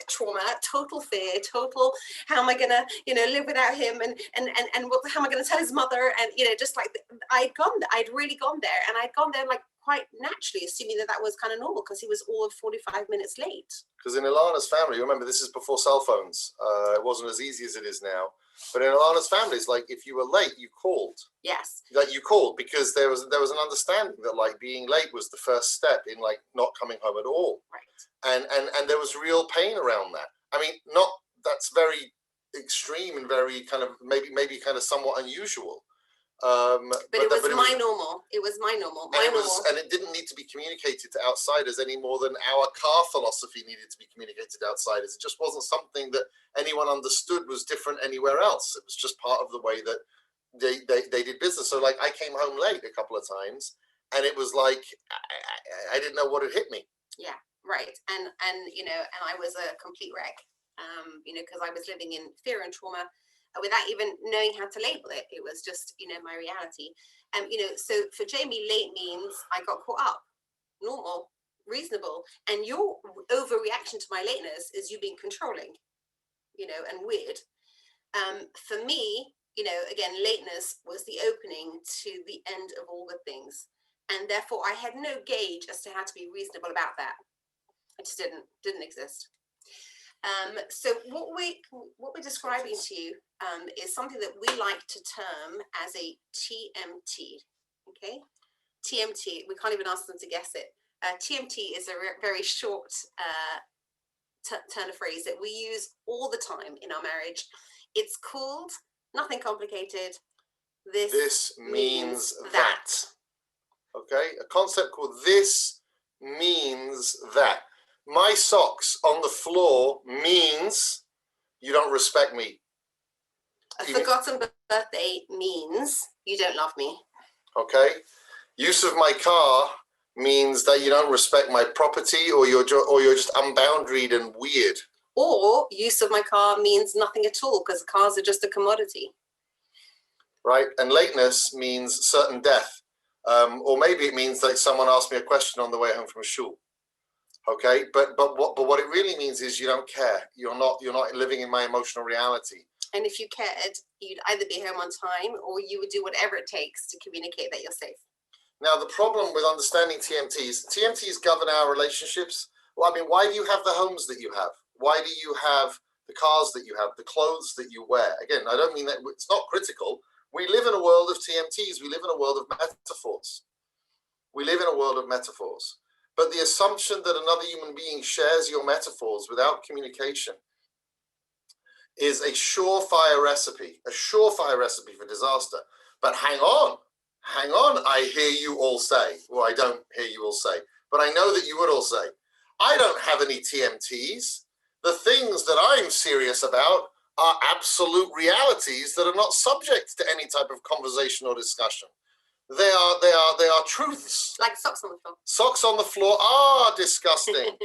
trauma, total fear, total, how am I gonna, live without him, and how am I gonna tell his mother, and just like I'd really gone there, and I'd gone there like quite naturally, assuming that was kind of normal because he was all of 45 minutes late. Because in Ilana's family, remember this is before cell phones. It wasn't as easy as it is now. But in Ilana's family, it's like if you were late, you called. Yes. Like you called because there was an understanding that like being late was the first step in like not coming home at all. Right. And there was real pain around that. I mean, that's very extreme and very kind of maybe kind of somewhat unusual. But it was my normal. It was my normal. And it didn't need to be communicated to outsiders any more than our car philosophy needed to be communicated to outsiders. It just wasn't something that anyone understood was different anywhere else. It was just part of the way that they did business. So like I came home late a couple of times, and it was like I didn't know what had hit me. Yeah, right. And I was a complete wreck. Because I was living in fear and trauma, without even knowing how to label it. It was just, my reality. So for Jamie, late means I got caught up. Normal, reasonable. And your overreaction to my lateness is you being controlling, and weird. For me, again, lateness was the opening to the end of all the things. And therefore I had no gauge as to how to be reasonable about that. It just didn't exist. So what we're describing to you is something that we like to term as a TMT. Okay, TMT. We can't even ask them to guess it. TMT is a very short turn of phrase that we use all the time in our marriage. It's called nothing complicated. This means that. Okay, a concept called this means that. My socks on the floor means you don't respect me. A forgotten birthday means you don't love me. Okay. Use of my car means that you don't respect my property, or you're just unboundaried and weird. Or use of my car means nothing at all because cars are just a commodity. Right. And lateness means certain death. Or maybe it means like someone asked me a question on the way home from shul. Okay, but what it really means is you don't care. You're not living in my emotional reality. And if you cared, you'd either be home on time or you would do whatever it takes to communicate that you're safe. Now, the problem with understanding TMTs govern our relationships. Well, I mean, why do you have the homes that you have? Why do you have the cars that you have, the clothes that you wear? Again, I don't mean that it's not critical. We live in a world of TMTs. We live in a world of metaphors. We live in a world of metaphors. But the assumption that another human being shares your metaphors without communication is a surefire recipe for disaster. But hang on, I hear you all say, well, I don't hear you all say, but I know that you would all say, I don't have any TMTs. The things that I'm serious about are absolute realities that are not subject to any type of conversation or discussion. They are truths. Like socks on the floor. Socks on the floor are disgusting.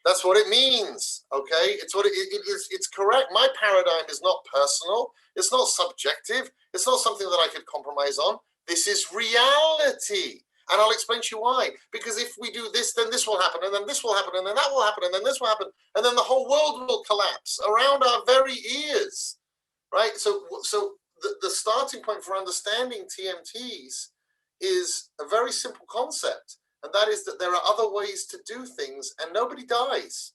That's what it means. Okay, it's what it is. It's correct. My paradigm is not personal. It's not subjective. It's not something that I could compromise on. This is reality, and I'll explain to you why. Because if we do this, then this will happen, and then this will happen, and then that will happen, and then this will happen, and then the whole world will collapse around our very ears. Right. So the starting point for understanding TMTs is a very simple concept, and that is that there are other ways to do things, and nobody dies.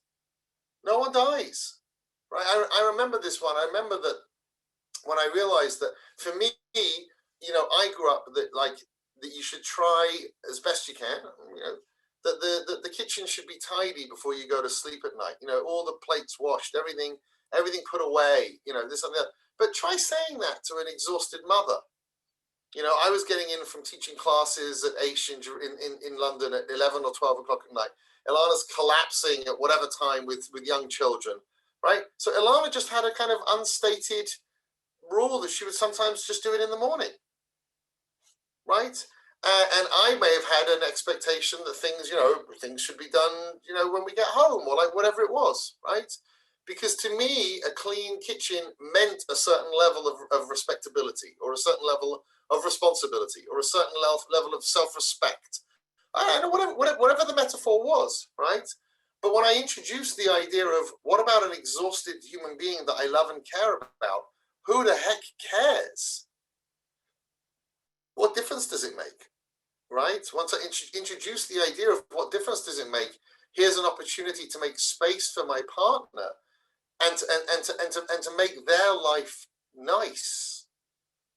No one dies, right? I remember this one. I remember that when I realized that for me, you know, I grew up that you should try as best you can, you know, that the kitchen should be tidy before you go to sleep at night. You know, all the plates washed, everything put away, you know, this and that. But try saying that to an exhausted mother. You know, I was getting in from teaching classes at Aish in London at 11 or 12 o'clock at night. Ilana's collapsing at whatever time with young children, right? So Ilana just had a kind of unstated rule that she would sometimes just do it in the morning, right? And I may have had an expectation that things should be done, you know, when we get home, or like whatever it was, right? Because to me, a clean kitchen meant a certain level of respectability, or a certain level of responsibility, or a certain level of self-respect. I don't know, whatever the metaphor was, right? But when I introduced the idea of what about an exhausted human being that I love and care about, who the heck cares? What difference does it make, right? Once I introduce the idea of what difference does it make, here's an opportunity to make space for my partner and to make their life nice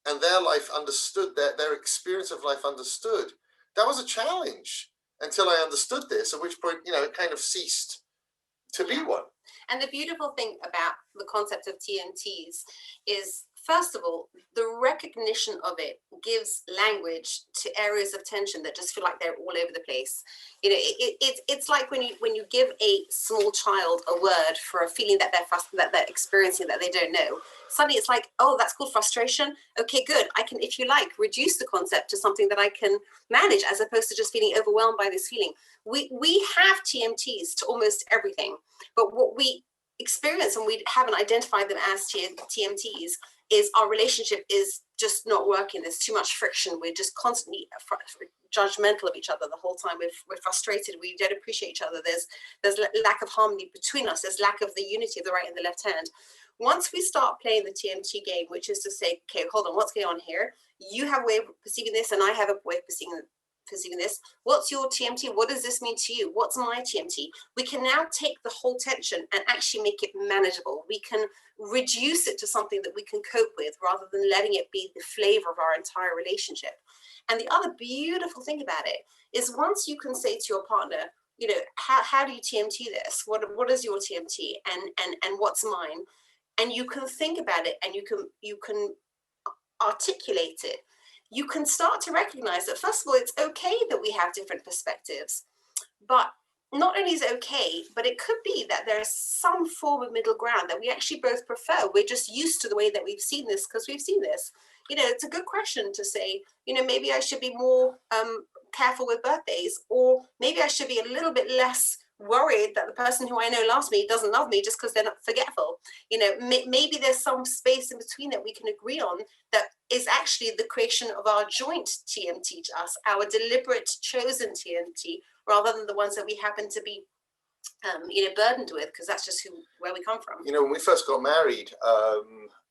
and their life understood, their experience of life understood. That was a challenge until I understood this, at which point, you know, it kind of ceased to be one. And the beautiful thing about the concept of TMTs is, first of all, the recognition of it gives language to areas of tension that just feel like they're all over the place. You know, it's like when you give a small child a word for a feeling that they're experiencing that they don't know. Suddenly it's like, oh, that's called frustration. Okay, good. I can, if you like, reduce the concept to something that I can manage, as opposed to just feeling overwhelmed by this feeling. We have TMTs to almost everything, but what we experience, and we haven't identified them as TMTs, is our relationship is just not working. There's too much friction. We're just constantly judgmental of each other the whole time. We're frustrated. We don't appreciate each other. There's lack of harmony between us. There's lack of the unity of the right and the left hand. Once we start playing the TMT game, which is to say, okay, hold on, what's going on here? You have a way of perceiving this, and I have a way of perceiving this. What's your TMT? What does this mean to you? What's my TMT? We can now take the whole tension and actually make it manageable. We can reduce it to something that we can cope with, rather than letting it be the flavor of our entire relationship. And the other beautiful thing about it is, once you can say to your partner, you know, how do you TMT this? What is your TMT, and what's mine? And you can think about it, and you can articulate it. You can start to recognize that, first of all, it's okay that we have different perspectives, but not only is it okay, but it could be that there's some form of middle ground that we actually both prefer. We're just used to the way that we've seen this because we've seen this. You know, it's a good question to say, you know, maybe I should be more careful with birthdays, or maybe I should be a little bit less worried that the person who I know loves me doesn't love me just because they're not forgetful. You know, maybe there's some space in between that we can agree on that is actually the creation of our joint TMT to us, our deliberate chosen TMT, rather than the ones that we happen to be you know, burdened with, because that's just where we come from. You know, when we first got married,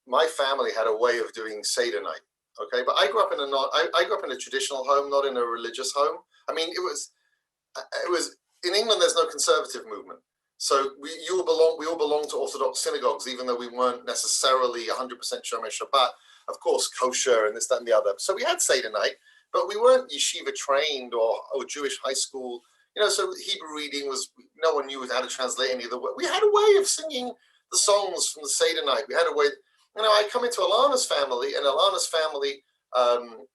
my family had a way of doing Seder night. Okay, but I grew up in a traditional home, not in a religious home. I mean, it was in England. There's no conservative movement, so we all belong to Orthodox synagogues, even though we weren't necessarily 100% Shomer Shabbat. Of course, kosher and this, that, and the other. So we had Seder night, but we weren't yeshiva trained or Jewish high school. You know, so Hebrew reading was, no one knew how to translate any of the. We had a way of singing the songs from the Seder night. We had a way. You know, I come into Ilana's family, and Ilana's family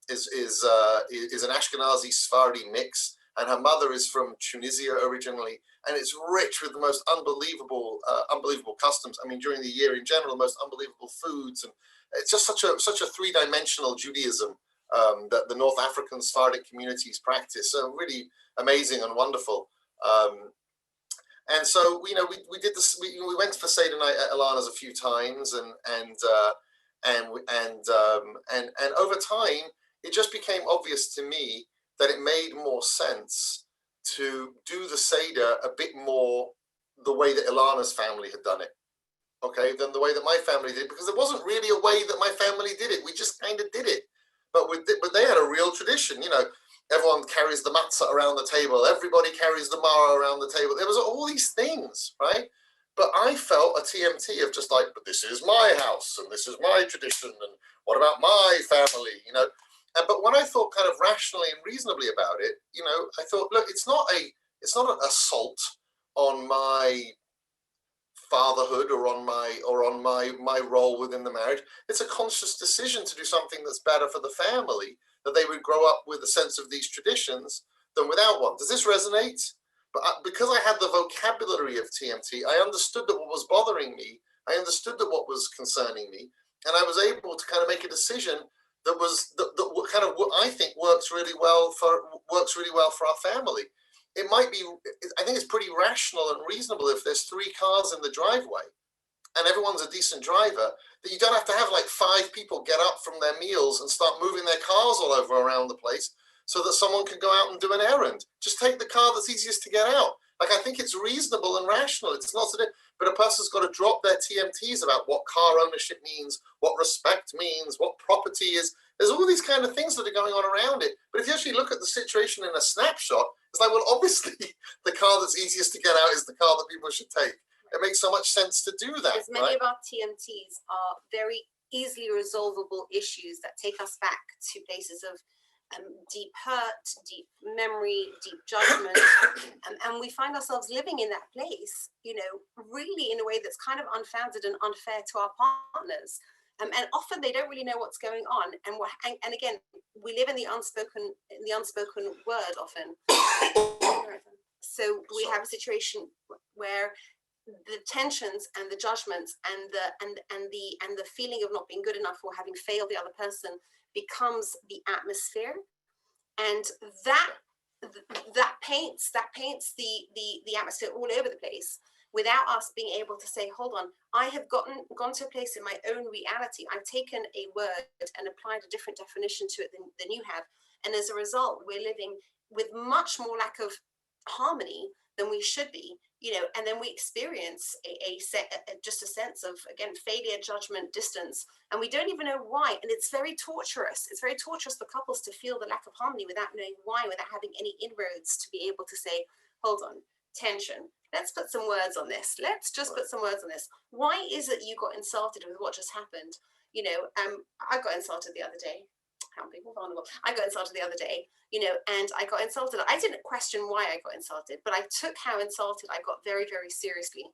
is an Ashkenazi Sephardi mix, and her mother is from Tunisia originally, and it's rich with the most unbelievable customs. I mean, during the year in general, the most unbelievable foods, and it's just such a three-dimensional Judaism that the North African Sephardic communities practice. So really amazing and wonderful. And so, you know, we did this. We went for Seder night at Ilana's a few times, and over time, it just became obvious to me that it made more sense to do the Seder a bit more the way that Ilana's family had done it, okay, than the way that my family did, because there wasn't really a way that my family did it. We just kind of did it. but they had a real tradition. You know, everyone carries the matzah around the table. Everybody carries the maror around the table. There was all these things, right? But I felt a TMT of just like, but this is my house and this is my tradition, and what about my family, you know? But when I thought kind of rationally and reasonably about it, you know, I thought, look, it's not an assault on my fatherhood or on my role within the marriage. It's a conscious decision to do something that's better for the family, that they would grow up with a sense of these traditions than without one. Does this resonate? But because I had the vocabulary of TMT, I understood that what was bothering me, I understood that what was concerning me, and I was able to kind of make a decision that was that kind of what I think works really well for our family. It might be, I think it's pretty rational and reasonable if there's 3 cars in the driveway and everyone's a decent driver, that you don't have to have like 5 people get up from their meals and start moving their cars all over around the place so that someone can go out and do an errand. Just take the car that's easiest to get out. Like, I think it's reasonable and rational. It's not, but a person's got to drop their TMTs about what car ownership means, what respect means, what property is. There's all these kind of things that are going on around it. But if you actually look at the situation in a snapshot, it's like, well, obviously the car that's easiest to get out is the car that people should take. It makes so much sense to do that. Because many of our TMTs are very easily resolvable issues that take us back to places of deep hurt, deep memory, deep judgment, and we find ourselves living in that place, you know, really in a way that's kind of unfounded and unfair to our partners. And often they don't really know what's going on. And again, we live in the unspoken word often. So we have a situation where the tensions and the judgments and the feeling of not being good enough or having failed the other person becomes the atmosphere, and that paints the atmosphere all over the place, without us being able to say, hold on, I have gone to a place in my own reality. I've taken a word and applied a different definition to it than you have, and as a result, we're living with much more lack of harmony than we should be, you know, and then we experience just a sense of, again, failure, judgment, distance, and we don't even know why. And it's very torturous. It's very torturous for couples to feel the lack of harmony without knowing why, without having any inroads to be able to say, hold on, tension. Let's put some words on this. Let's just put some words on this. Why is it you got insulted with what just happened? You know, I got insulted the other day. How people vulnerable. I got insulted the other day, you know, and I got insulted. I didn't question why I got insulted, but I took how insulted I got very, very seriously.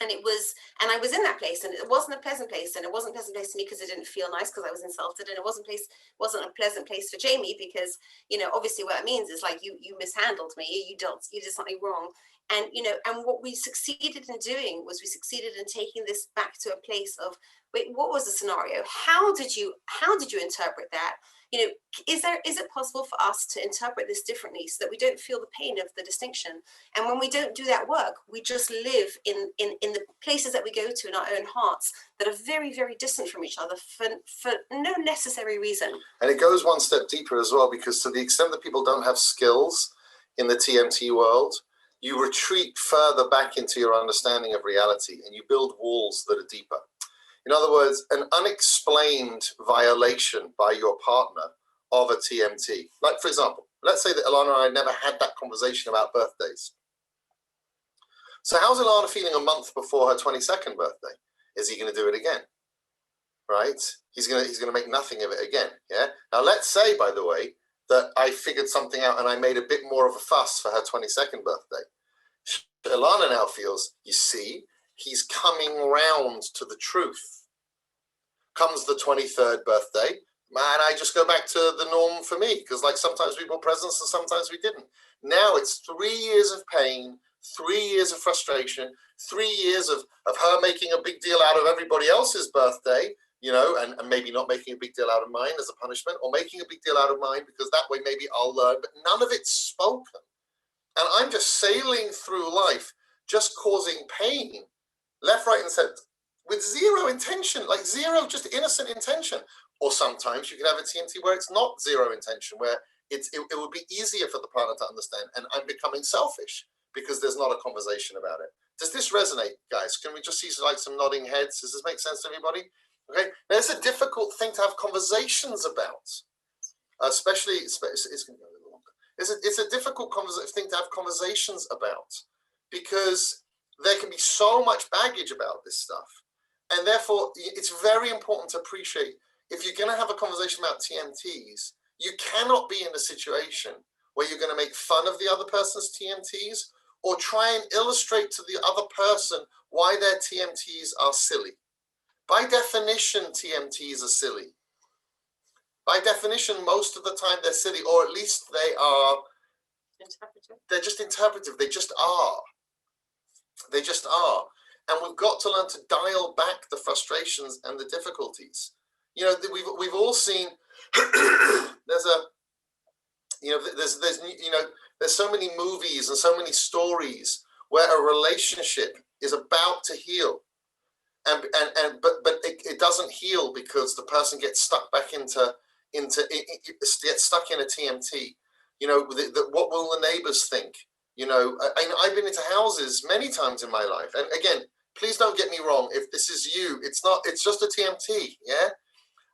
And I was in that place, and it wasn't a pleasant place, and it wasn't a pleasant place to me because it didn't feel nice because I was insulted, and it wasn't a pleasant place for Jamie because, you know, obviously what it means is like you mishandled me, you did something wrong. And, you know, and what we succeeded in doing was we succeeded in taking this back to a place of, wait, what was the scenario? How did you interpret that? You know, is it possible for us to interpret this differently so that we don't feel the pain of the distinction? And when we don't do that work, we just live in the places that we go to in our own hearts that are very, very distant from each other for no necessary reason. And it goes one step deeper as well, because to the extent that people don't have skills in the TMT world, you retreat further back into your understanding of reality and you build walls that are deeper. In other words, an unexplained violation by your partner of a TMT. Like, for example, let's say that Ilana and I never had that conversation about birthdays. So how's Ilana feeling a month before her 22nd birthday? Is he going to do it again? Right? He's going to make nothing of it again. Yeah. Now let's say, by the way, that I figured something out and I made a bit more of a fuss for her 22nd birthday. Ilana now feels, you see, he's coming round to the truth. Comes the 23rd birthday, man, I just go back to the norm for me, because like sometimes we bought presents and sometimes we didn't. Now it's 3 years of pain, 3 years of frustration, 3 years of her making a big deal out of everybody else's birthday, you know, and maybe not making a big deal out of mine as a punishment, or making a big deal out of mine because that way maybe I'll learn, but none of it's spoken. And I'm just sailing through life, just causing pain, left, right, and center, with zero intention, like zero, just innocent intention. Or sometimes you can have a TMT where it's not zero intention, where it would be easier for the partner to understand, and I'm becoming selfish because there's not a conversation about it. Does this resonate, guys? Can we just see like some nodding heads? Does this make sense to everybody? Okay, now it's a difficult thing to have conversations about, especially it's going to go a little longer. It's a difficult thing to have conversations about because there can be so much baggage about this stuff, and therefore it's very important to appreciate if you're going to have a conversation about TMTs, you cannot be in a situation where you're going to make fun of the other person's TMTs or try and illustrate to the other person why their TMTs are silly. By definition, TMTs are silly. By definition, most of the time they're silly, or at least they're just interpretive. They just are. They just are. And we've got to learn to dial back the frustrations and the difficulties. You know, we've all seen, there's so many movies and so many stories where a relationship is about to heal. But it doesn't heal because the person gets stuck back gets stuck in a TMT. You know, what will the neighbors think? You know, I've been into houses many times in my life, and again, please don't get me wrong. If this is you, it's just a TMT. Yeah,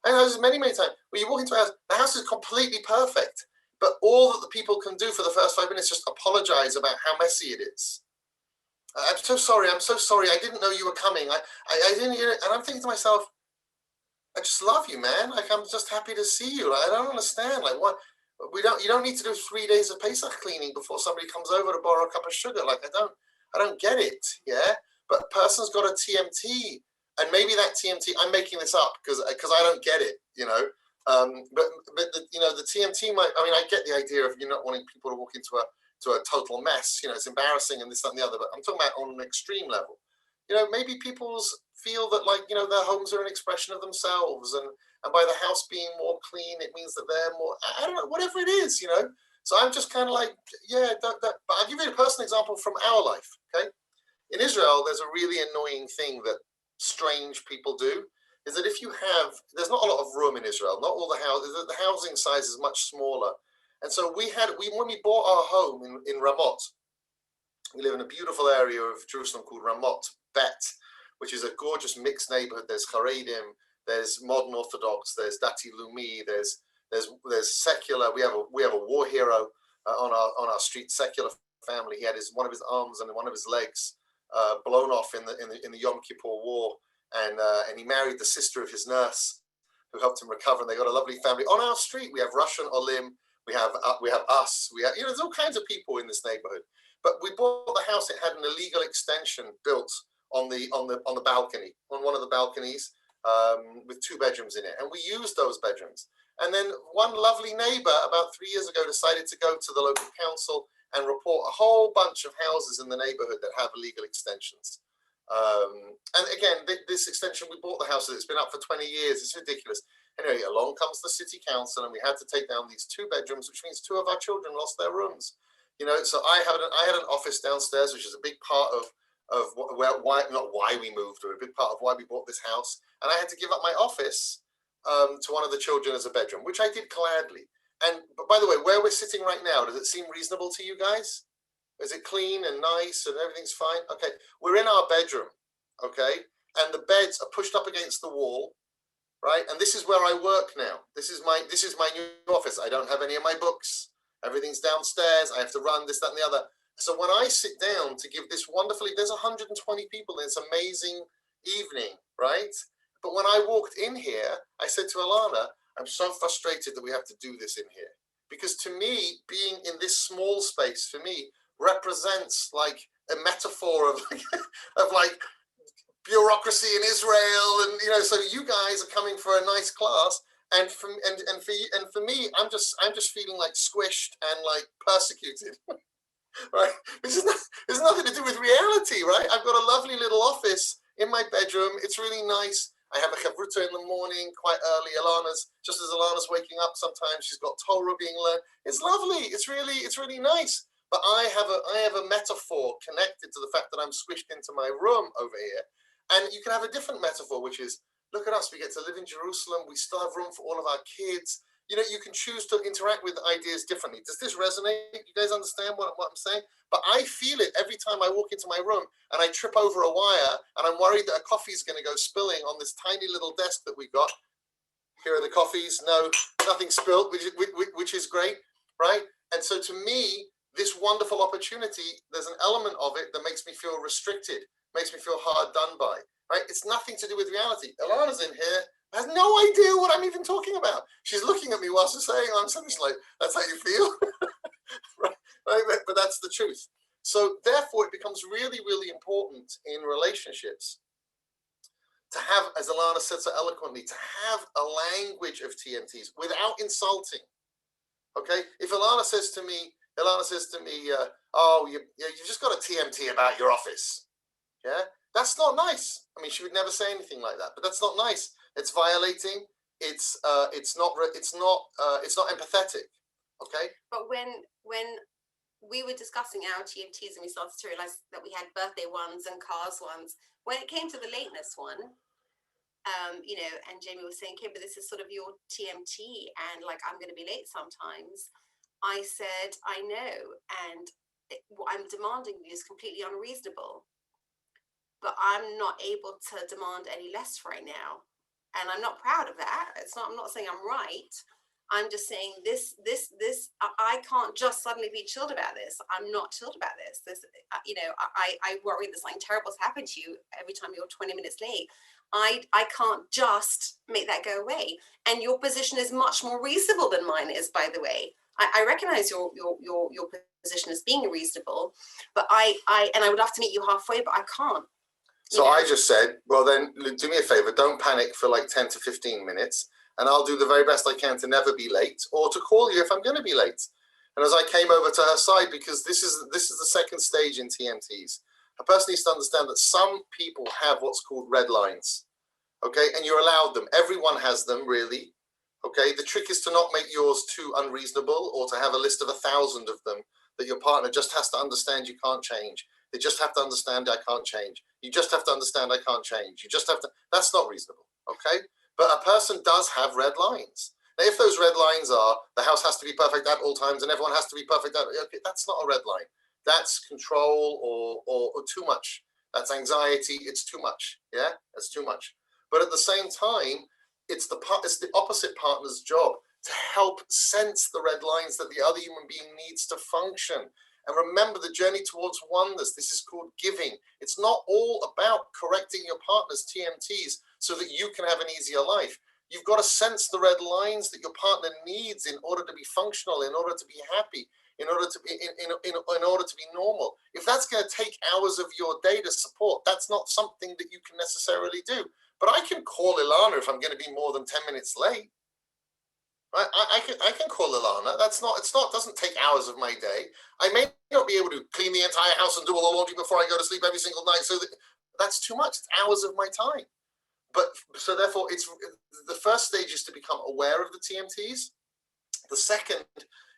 I know many times where you walk into a house, the house is completely perfect, but all that the people can do for the first 5 minutes is just apologize about how messy it is. I'm so sorry. I didn't know you were coming. I didn't hear it. And I'm thinking to myself, I just love you, man. Like, I'm just happy to see you. Like, I don't understand. Like, what? You don't need to do 3 days of Pesach cleaning before somebody comes over to borrow a cup of sugar. Like, I don't get it. Yeah. But a person's got a TMT, and maybe that TMT, I'm making this up because I don't get it, you know. But the TMT might. I mean, I get the idea of you not wanting people to walk into a total mess, you know, it's embarrassing and this, that, and the other, but I'm talking about on an extreme level. You know, maybe people feel that, like, you know, their homes are an expression of themselves, and by the house being more clean, it means that they're more, I don't know, whatever it is, you know. So I'm just kind of like, yeah, but I'll give you a personal example from our life, okay? In Israel, there's a really annoying thing that strange people do, is that if you there's not a lot of room in Israel, not all the houses, the housing size is much smaller. And so when we bought our home in Ramot, we live in a beautiful area of Jerusalem called Ramot Bet, which is a gorgeous mixed neighborhood. There's Haredim, there's modern Orthodox, there's Dati Lumi, there's secular. We have a war hero on our street, secular family. He had one of his arms and one of his legs blown off in the Yom Kippur War, and he married the sister of his nurse, who helped him recover. And they got a lovely family on our street. We have Russian Olim. We have us. We have, you know, there's all kinds of people in this neighborhood. But we bought the house. It had an illegal extension built on the balcony, on one of the balconies, with 2 bedrooms in it, and we used those bedrooms. And then one lovely neighbor about 3 years ago decided to go to the local council and report a whole bunch of houses in the neighborhood that have illegal extensions. And again, this extension, we bought the house. It's been up for 20 years. It's ridiculous. Anyway, along comes the city council, and we had to take down these 2 bedrooms, which means 2 of our children lost their rooms. You know, so I had an office downstairs, which is a big part of why we moved, or a big part of why we bought this house. And I had to give up my office to one of the children as a bedroom, which I did gladly. But by the way, where we're sitting right now, does it seem reasonable to you guys? Is it clean and nice and everything's fine? Okay, we're in our bedroom, okay, and the beds are pushed up against the wall. Right, and this is where I work now. This is my new office. I don't have any of my books. Everything's downstairs. I have to run this, that, and the other. So when I sit down to give this there's 120 people in this amazing evening, right? But when I walked in here, I said to Ilana, I'm so frustrated that we have to do this in here. Because to me, being in this small space, for me, represents like a metaphor of like bureaucracy in Israel, and you know, so you guys are coming for a nice class, and for me, I'm just feeling like squished and like persecuted, right? There's nothing to do with reality, right? I've got a lovely little office in my bedroom. It's really nice. I have a chavruta in the morning, quite early. Just as Ilana's waking up, sometimes she's got Torah being learned. It's lovely. It's really nice. But I have a metaphor connected to the fact that I'm squished into my room over here. And you can have a different metaphor, which is, look at us, we get to live in Jerusalem. We still have room for all of our kids. you know, you can choose to interact with ideas differently. Does this resonate? You guys understand what I'm saying? But I feel it every time I walk into my room and I trip over a wire and I'm worried that a coffee is going to go spilling on this tiny little desk that we got. Here are the coffees. No, nothing spilled, which is great, right? And so to me, this wonderful opportunity, there's an element of it that makes me feel restricted, makes me feel hard done by, right? It's nothing to do with reality. Ilana's in here, has no idea what I'm even talking about. She's looking at me while she's saying, I'm something like, that's how you feel? right? But that's the truth. So therefore, it becomes really, really important in relationships to have, as Ilana said so eloquently, to have a language of TMTs without insulting. Okay? If Ilana says to me, oh, you just got a TMT about your office. Yeah? That's not nice. I mean, she would never say anything like that, but that's not nice. It's violating. It's not empathetic. Okay? But when we were discussing our TMTs and we started to realize that we had birthday ones and cars ones, when it came to the lateness one, you know, and Jamie was saying, okay, but this is sort of your TMT, and like, I'm going to be late sometimes. I said, I know, and what I'm demanding is completely unreasonable, but I'm not able to demand any less right now. And I'm not proud of that. I'm not saying I'm right. I'm just saying this, I can't just suddenly be chilled about this. I'm not chilled about this. You know, I worry that something terrible has happened to you every time you're 20 minutes late. I can't just make that go away. And your position is much more reasonable than mine is, by the way. I recognize your position as being reasonable, but I would love to meet you halfway, but I can't. So I just said, well, then do me a favor, don't panic for like 10 to 15 minutes, and I'll do the very best I can to never be late, or to call you if I'm going to be late. And as I came over to her side, because this is the second stage in TMTs, a person needs to understand that some people have what's called red lines, okay? And you're allowed them. Everyone has them, really, okay? The trick is to not make yours too unreasonable, or to have a list of 1,000 of them that your partner just has to understand you can't change. They just have to understand I can't change. You just have to understand I can't change. You just have to, that's not reasonable, okay? But a person does have red lines. Now, if those red lines are, the house has to be perfect at all times and everyone has to be perfect, okay, that's not a red line. That's control or too much. That's anxiety, it's too much, yeah? That's too much. But at the same time, it's the opposite partner's job to help sense the red lines that the other human being needs to function. And remember the journey towards oneness. This is called giving. It's not all about correcting your partner's TMTs so that you can have an easier life. You've got to sense the red lines that your partner needs in order to be functional, in order to be happy, in order to be in order to be normal. If that's going to take hours of your day to support, that's not something that you can necessarily do. But I can call Ilana if I'm going to be more than 10 minutes late. Right? I can call Ilana. Doesn't take hours of my day. I may not be able to clean the entire house and do all the laundry before I go to sleep every single night. So that's too much. It's hours of my time. But so therefore, it's the first stage is to become aware of the TMTs. The second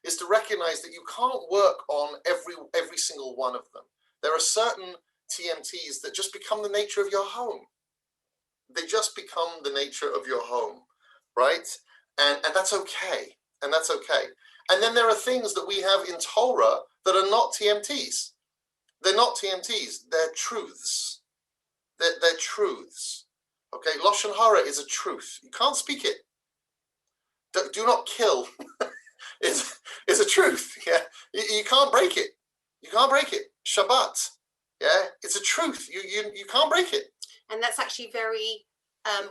is to recognize that you can't work on every single one of them. There are certain TMTs that just become the nature of your home. They just become the nature of your home, right? And that's okay. And that's okay. And then there are things that we have in Torah that are not TMTs. They're not TMTs. They're truths. They're truths. Okay, Lashon Hara is a truth. You can't speak it. Do not kill is a truth. Yeah, you can't break it. You can't break it. Shabbat. Yeah, it's a truth. You can't break it. And that's actually very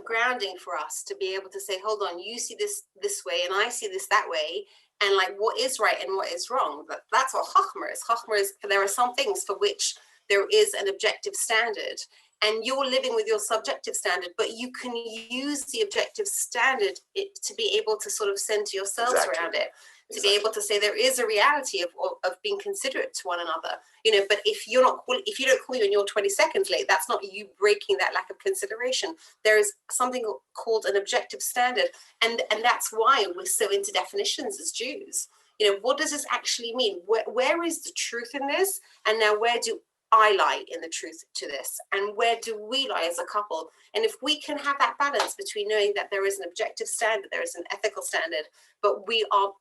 grounding for us to be able to say, hold on, you see this way and I see this that way, and like what is right and what is wrong. But that's what Chachma is. Chachma is, there are some things for which there is an objective standard, and you're living with your subjective standard, but you can use the objective standard to be able to sort of center yourselves around it, to be able to say there is a reality of being considerate to one another, you know. But if you don't call you and you're 20 seconds late, that's not you breaking that lack of consideration. There is something called an objective standard, and that's why we're so into definitions as Jews. You know, what does this actually mean? Where is the truth in this? And now where do I lie in the truth to this? And where do we lie as a couple? And if we can have that balance between knowing that there is an objective standard, there is an ethical standard, but we are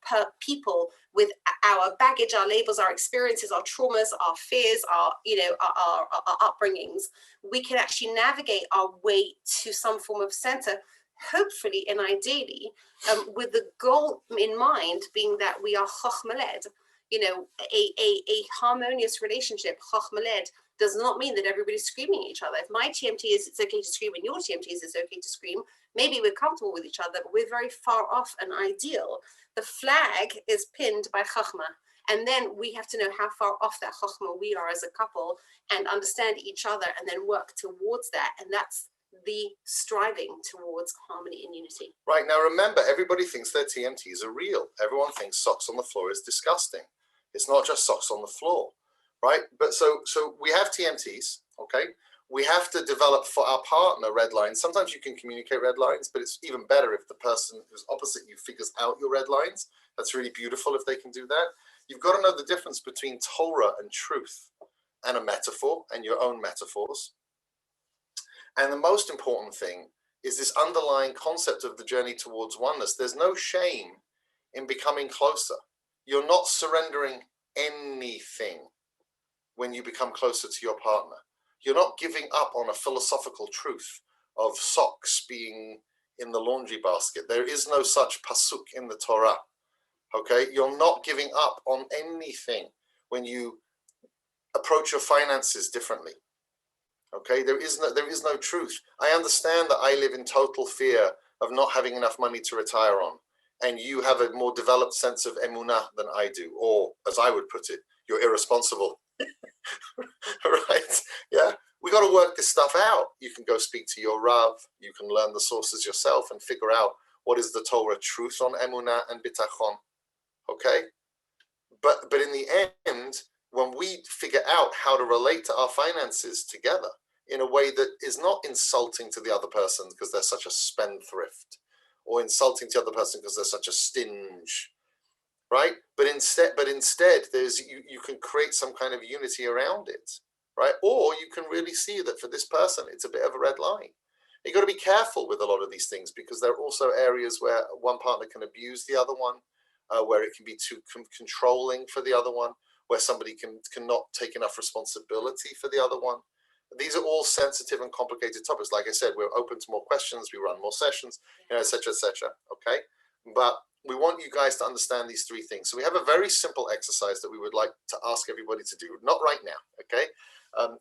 people with our baggage, our labels, our experiences, our traumas, our fears, our upbringings, we can actually navigate our way to some form of center, hopefully and ideally, with the goal in mind being that we are chochmaled. A harmonious relationship, chochmaled, does not mean that everybody's screaming at each other. If my TMT is it's okay to scream and your TMT is it's okay to scream, maybe we're comfortable with each other, but we're very far off an ideal. The flag is pinned by chachma. And then we have to know how far off that chachma we are as a couple and understand each other and then work towards that. And that's the striving towards harmony and unity. Right, now remember, everybody thinks their TMTs are real. Everyone thinks socks on the floor is disgusting. It's not just socks on the floor, right? But so we have TMTs, okay? We have to develop for our partner red lines. Sometimes you can communicate red lines, but it's even better if the person who's opposite you figures out your red lines. That's really beautiful if they can do that. You've got to know the difference between Torah and truth and a metaphor and your own metaphors. And the most important thing is this underlying concept of the journey towards oneness. There's no shame in becoming closer. You're not surrendering anything when you become closer to your partner. You're not giving up on a philosophical truth of socks being in the laundry basket. There is no such pasuk in the Torah. Okay, you're not giving up on anything when you approach your finances differently. Okay, there is no truth. I understand that I live in total fear of not having enough money to retire on, and you have a more developed sense of emunah than I do, or as I would put it, you're irresponsible. Right? Yeah, we got to work this stuff out. You can go speak to your Rav, you can learn the sources yourself and figure out what is the Torah truth on emunah and bitachon. Okay, but in the end, when we figure out how to relate to our finances together in a way that is not insulting to the other person because they're such a spendthrift, or insulting to the other person because they're such a stinge, right? But instead, there's you can create some kind of unity around it, right? Or you can really see that for this person, it's a bit of a red line. You got to be careful with a lot of these things because there are also areas where one partner can abuse the other one, where it can be too controlling for the other one, where somebody cannot take enough responsibility for the other one. These are all sensitive and complicated topics. Like I said, we're open to more questions, we run more sessions, et cetera, okay? But we want you guys to understand these three things. So we have a very simple exercise that we would like to ask everybody to do, not right now, okay?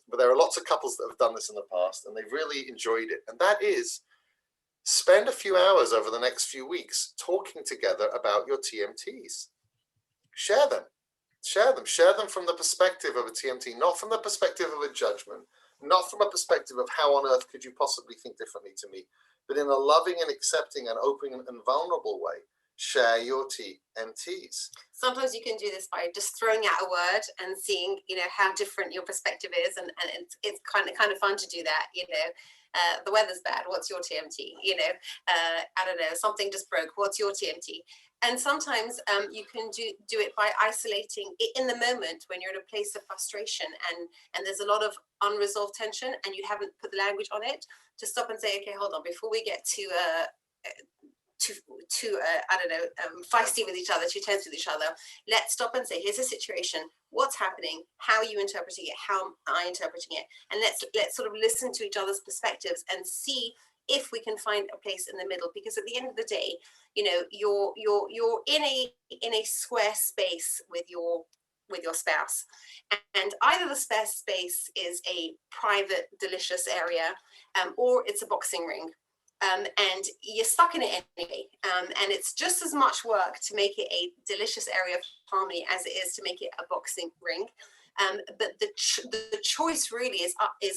But there are lots of couples that have done this in the past and they've really enjoyed it. And that is, spend a few hours over the next few weeks talking together about your TMTs. Share them from the perspective of a TMT, not from the perspective of a judgment, not from a perspective of how on earth could you possibly think differently to me, but in a loving and accepting and open and vulnerable way. Share your TMTs. Sometimes you can do this by just throwing out a word and seeing, how different your perspective is, and it's kind of fun to do that. The weather's bad. What's your TMT? I don't know. Something just broke. What's your TMT? And sometimes you can do it by isolating it in the moment when you're in a place of frustration and there's a lot of unresolved tension and you haven't put the language on it, to stop and say, okay, hold on, before we get too feisty with each other, too tense with each other, let's stop and say, here's a situation, what's happening, how are you interpreting it, how am I interpreting it, and let's sort of listen to each other's perspectives and see if we can find a place in the middle. Because at the end of the day, you're in a square space with your spouse, and either the spare space is a private delicious area, or it's a boxing ring. And you're stuck in it anyway. And it's just as much work to make it a delicious area of harmony as it is to make it a boxing ring. But the choice really is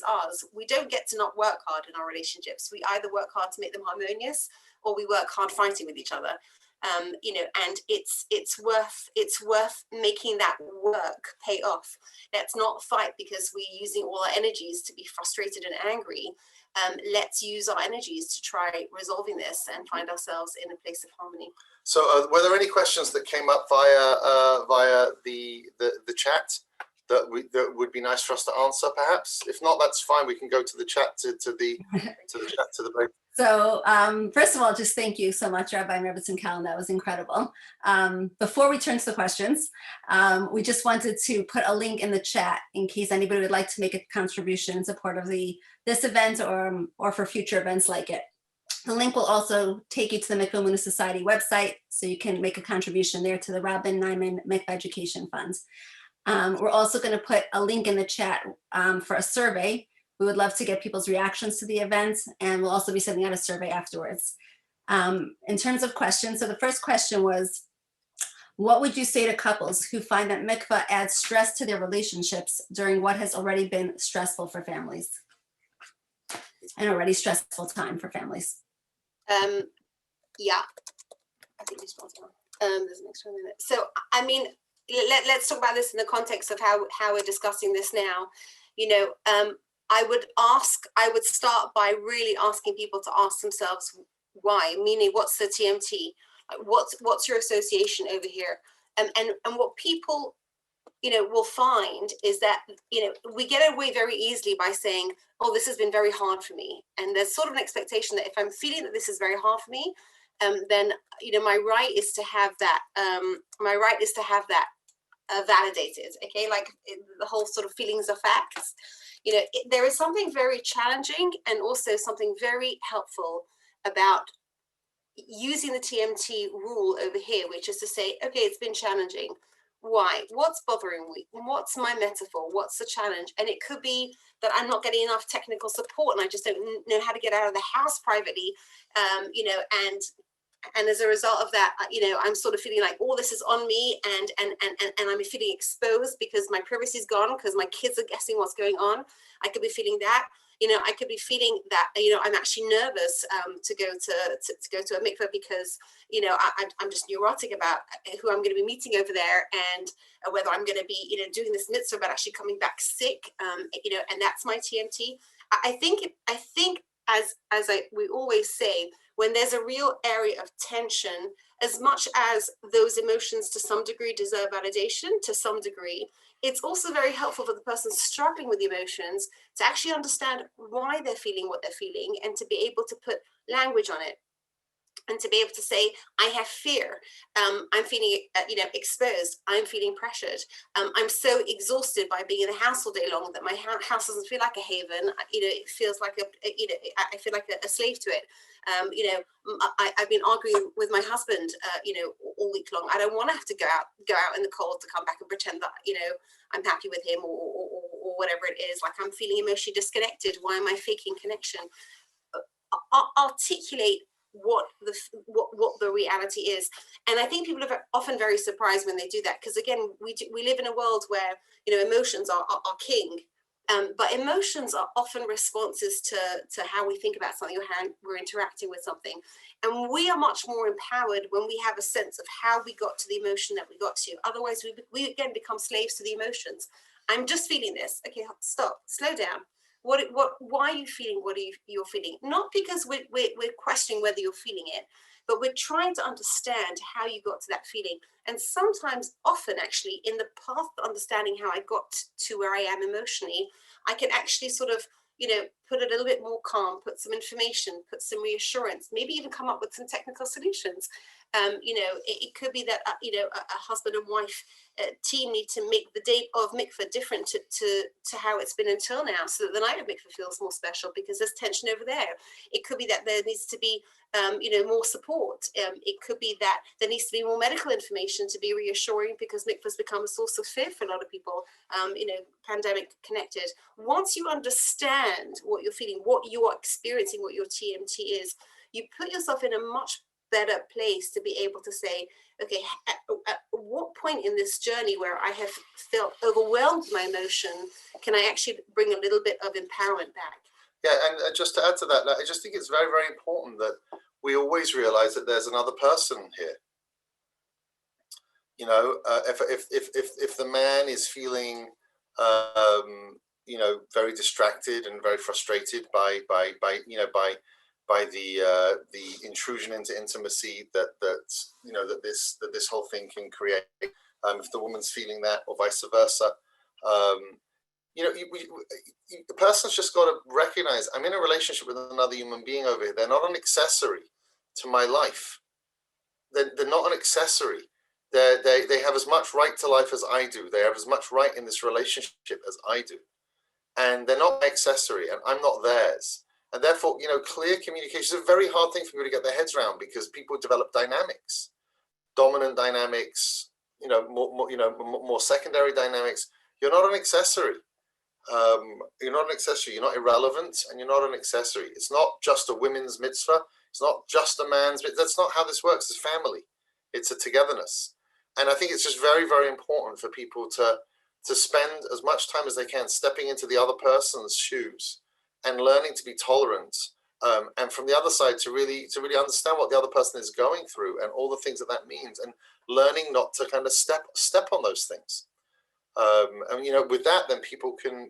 ours. We don't get to not work hard in our relationships. We either work hard to make them harmonious, or we work hard fighting with each other. And it's worth making that work pay off. Let's not fight because we're using all our energies to be frustrated and angry. Let's use our energies to try resolving this and find ourselves in a place of harmony. So were there any questions that came up via the chat? that would be nice for us to answer, perhaps? If not, that's fine. We can go to the chat to the break. So first of all, just thank you so much, Rabbi and Cowland. That was incredible. Before we turn to the questions, we just wanted to put a link in the chat in case anybody would like to make a contribution in support of this event or for future events like it. The link will also take you to the Mikvah Emunah Society website, so you can make a contribution there to the Rabbi Niman Mikvah Education Funds. We're also going to put a link in the chat for a survey. We would love to get people's reactions to the event, and we'll also be sending out a survey afterwards. In terms of questions, so the first question was, what would you say to couples who find that mikvah adds stress to their relationships during what has already been stressful for families? An already stressful time for families. Yeah, I think this one's on. There's an extra minute. So, I mean, let's talk about this in the context of how we're discussing this now. You know, I would start by really asking people to ask themselves why, meaning what's the TMT? Like what's your association over here? And what people, you know, will find is that, you know, we get away very easily by saying, oh, this has been very hard for me. And there's sort of an expectation that if I'm feeling that this is very hard for me, then, you know, my right is to have that, validated. Okay, like the whole sort of feelings are facts. You know, there is something very challenging and also something very helpful about using the TMT rule over here, which is to say, okay, it's been challenging. Why? What's bothering me? What's my metaphor? What's the challenge? And it could be that I'm not getting enough technical support and I just don't know how to get out of the house privately, you know, and as a result of that, you know, I'm sort of feeling like all this is on me, and I'm feeling exposed because my privacy is gone, because my kids are guessing what's going on. I could be feeling that. You know, I could be feeling that, you know, I'm actually nervous to go to a mikveh because, you know, I'm just neurotic about who I'm going to be meeting over there, and whether I'm going to be, you know, doing this mitzvah but actually coming back sick, you know, and that's my TMT. I think as we always say, when there's a real area of tension, as much as those emotions to some degree deserve validation, to some degree, it's also very helpful for the person struggling with the emotions to actually understand why they're feeling what they're feeling and to be able to put language on it. And to be able to say, I have fear, I'm feeling, you know, exposed, I'm feeling pressured, I'm so exhausted by being in the house all day long that my house doesn't feel like a haven, you know, it feels like you know, I feel like a slave to it. You know, I've been arguing with my husband, you know, all week long. I don't want to have to go out in the cold to come back and pretend that, you know, I'm happy with him or whatever it is. Like I'm feeling emotionally disconnected. Why am I faking connection? Articulate what the reality is, and I think people are often very surprised when they do that, because again, we live in a world where, you know, emotions are king, but emotions are often responses to how we think about something or how we're interacting with something, and we are much more empowered when we have a sense of how we got to the emotion that we got to. Otherwise, we again become slaves to the emotions. I'm just feeling this. Okay, stop, slow down. Why are you feeling what you're feeling? Not because we're questioning whether you're feeling it, but we're trying to understand how you got to that feeling. And sometimes, often actually, in the path of understanding how I got to where I am emotionally, I can actually sort of, you know, put a little bit more calm, put some information, put some reassurance, maybe even come up with some technical solutions. You know, it could be that, you know, a husband and wife team need to make the day of mikveh different to how it's been until now, so that the night of mikveh feels more special because there's tension over there. It could be that there needs to be, you know, more support. It could be that there needs to be more medical information to be reassuring because mikveh has become a source of fear for a lot of people, you know, pandemic connected. Once you understand what you're feeling, what you are experiencing, what your TMT is, you put yourself in a much better place to be able to say, okay, at what point in this journey where I have felt overwhelmed by emotion, can I actually bring a little bit of empowerment back? Yeah, and just to add to that, I just think it's very, very important that we always realize that there's another person here. You know, if the man is feeling, you know, very distracted and very frustrated by the intrusion into intimacy that you know that this whole thing can create, if the woman's feeling that or vice versa, The person's just got to recognize I'm in a relationship with another human being over here. They're not an accessory to my life. They're not an accessory. They have as much right to life as I do. They have as much right in this relationship as I do. And they're not my accessory, and I'm not theirs. And therefore, clear communication is a very hard thing for people to get their heads around, because people develop dynamics, dominant dynamics, more secondary dynamics. You're not an accessory. You're not an accessory. You're not irrelevant, and you're not an accessory. It's not just a women's mitzvah. It's not just a man's mitzvah. That's not how this works. It's family. It's a togetherness. And I think it's just very, very important for people to spend as much time as they can stepping into the other person's shoes and learning to be tolerant. And from the other side, to really understand what the other person is going through and all the things that means, and learning not to kind of step on those things. And with that, then people can,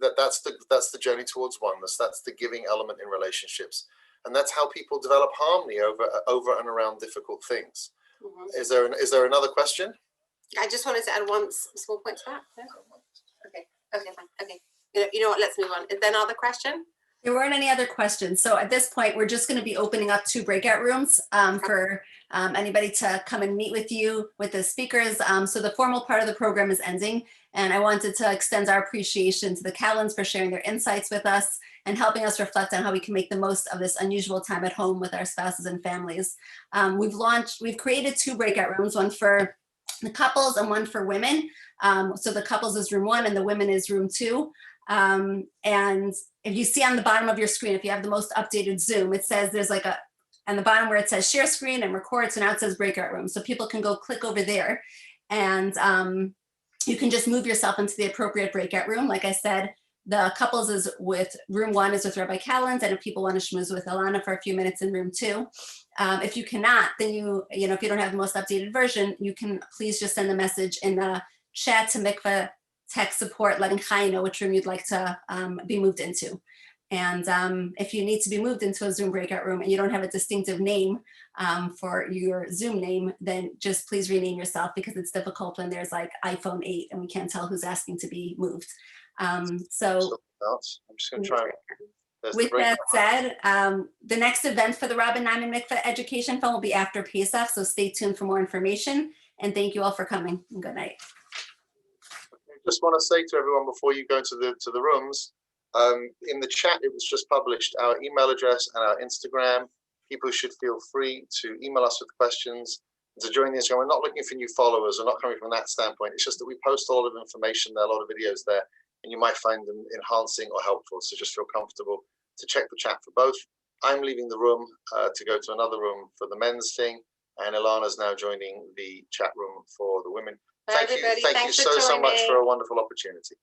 that's the journey towards oneness. That's the giving element in relationships, and that's how people develop harmony over and around difficult things. Mm-hmm. Is there another question? I just wanted to add one small point to that. Okay, fine. Okay, you know what? Let's move on. Is there another question? There weren't any other questions. So at this point, we're just going to be opening up 2 breakout rooms for anybody to come and meet with you, with the speakers. So the formal part of the program is ending, and I wanted to extend our appreciation to the Cowlands for sharing their insights with us and helping us reflect on how we can make the most of this unusual time at home with our spouses and families. We've created 2 breakout rooms, one for the couples and one for women. So the couples is room 1 and the women is room 2. And if you see on the bottom of your screen, if you have the most updated Zoom, it says there's like on the bottom where it says share screen and record. So now it says breakout room. So people can go click over there, and you can just move yourself into the appropriate breakout room. Like I said, the couples is with room 1 is with Rabbi Cowland, and if people want to schmooze with Ilana for a few minutes in room 2. If you cannot, then if you don't have the most updated version, you can please just send a message in the chat to Mikvah Tech Support, letting Chai know which room you'd like to be moved into. And if you need to be moved into a Zoom breakout room and you don't have a distinctive name for your Zoom name, then just please rename yourself, because it's difficult when there's like iPhone 8 and we can't tell who's asking to be moved. So I'm just going to try. With that said, the next event for the Rabbi Niman Mikvah Education Fund will be after Pesach, so stay tuned for more information. And thank you all for coming, and good night. Just want to say to everyone before you go to the rooms, in the chat it was just published our email address and our Instagram. People should feel free to email us with questions, to join the Instagram. We're not looking for new followers. We're not coming from that standpoint. It's just that we post a lot of information there, a lot of videos there, and you might find them enhancing or helpful. So just feel comfortable to check the chat for both. I'm leaving the room to go to another room for the men's thing, and Ilana's now joining the chat room for the women. Thank you so much for a wonderful opportunity.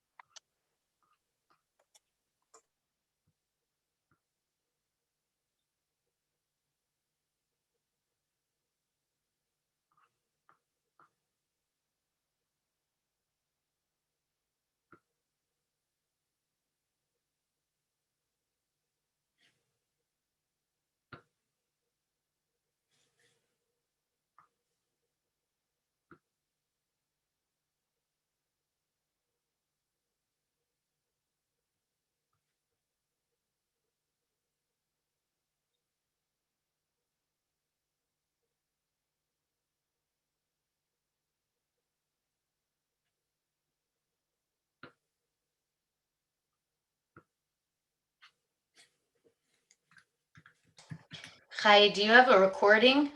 Chai, do you have a recording?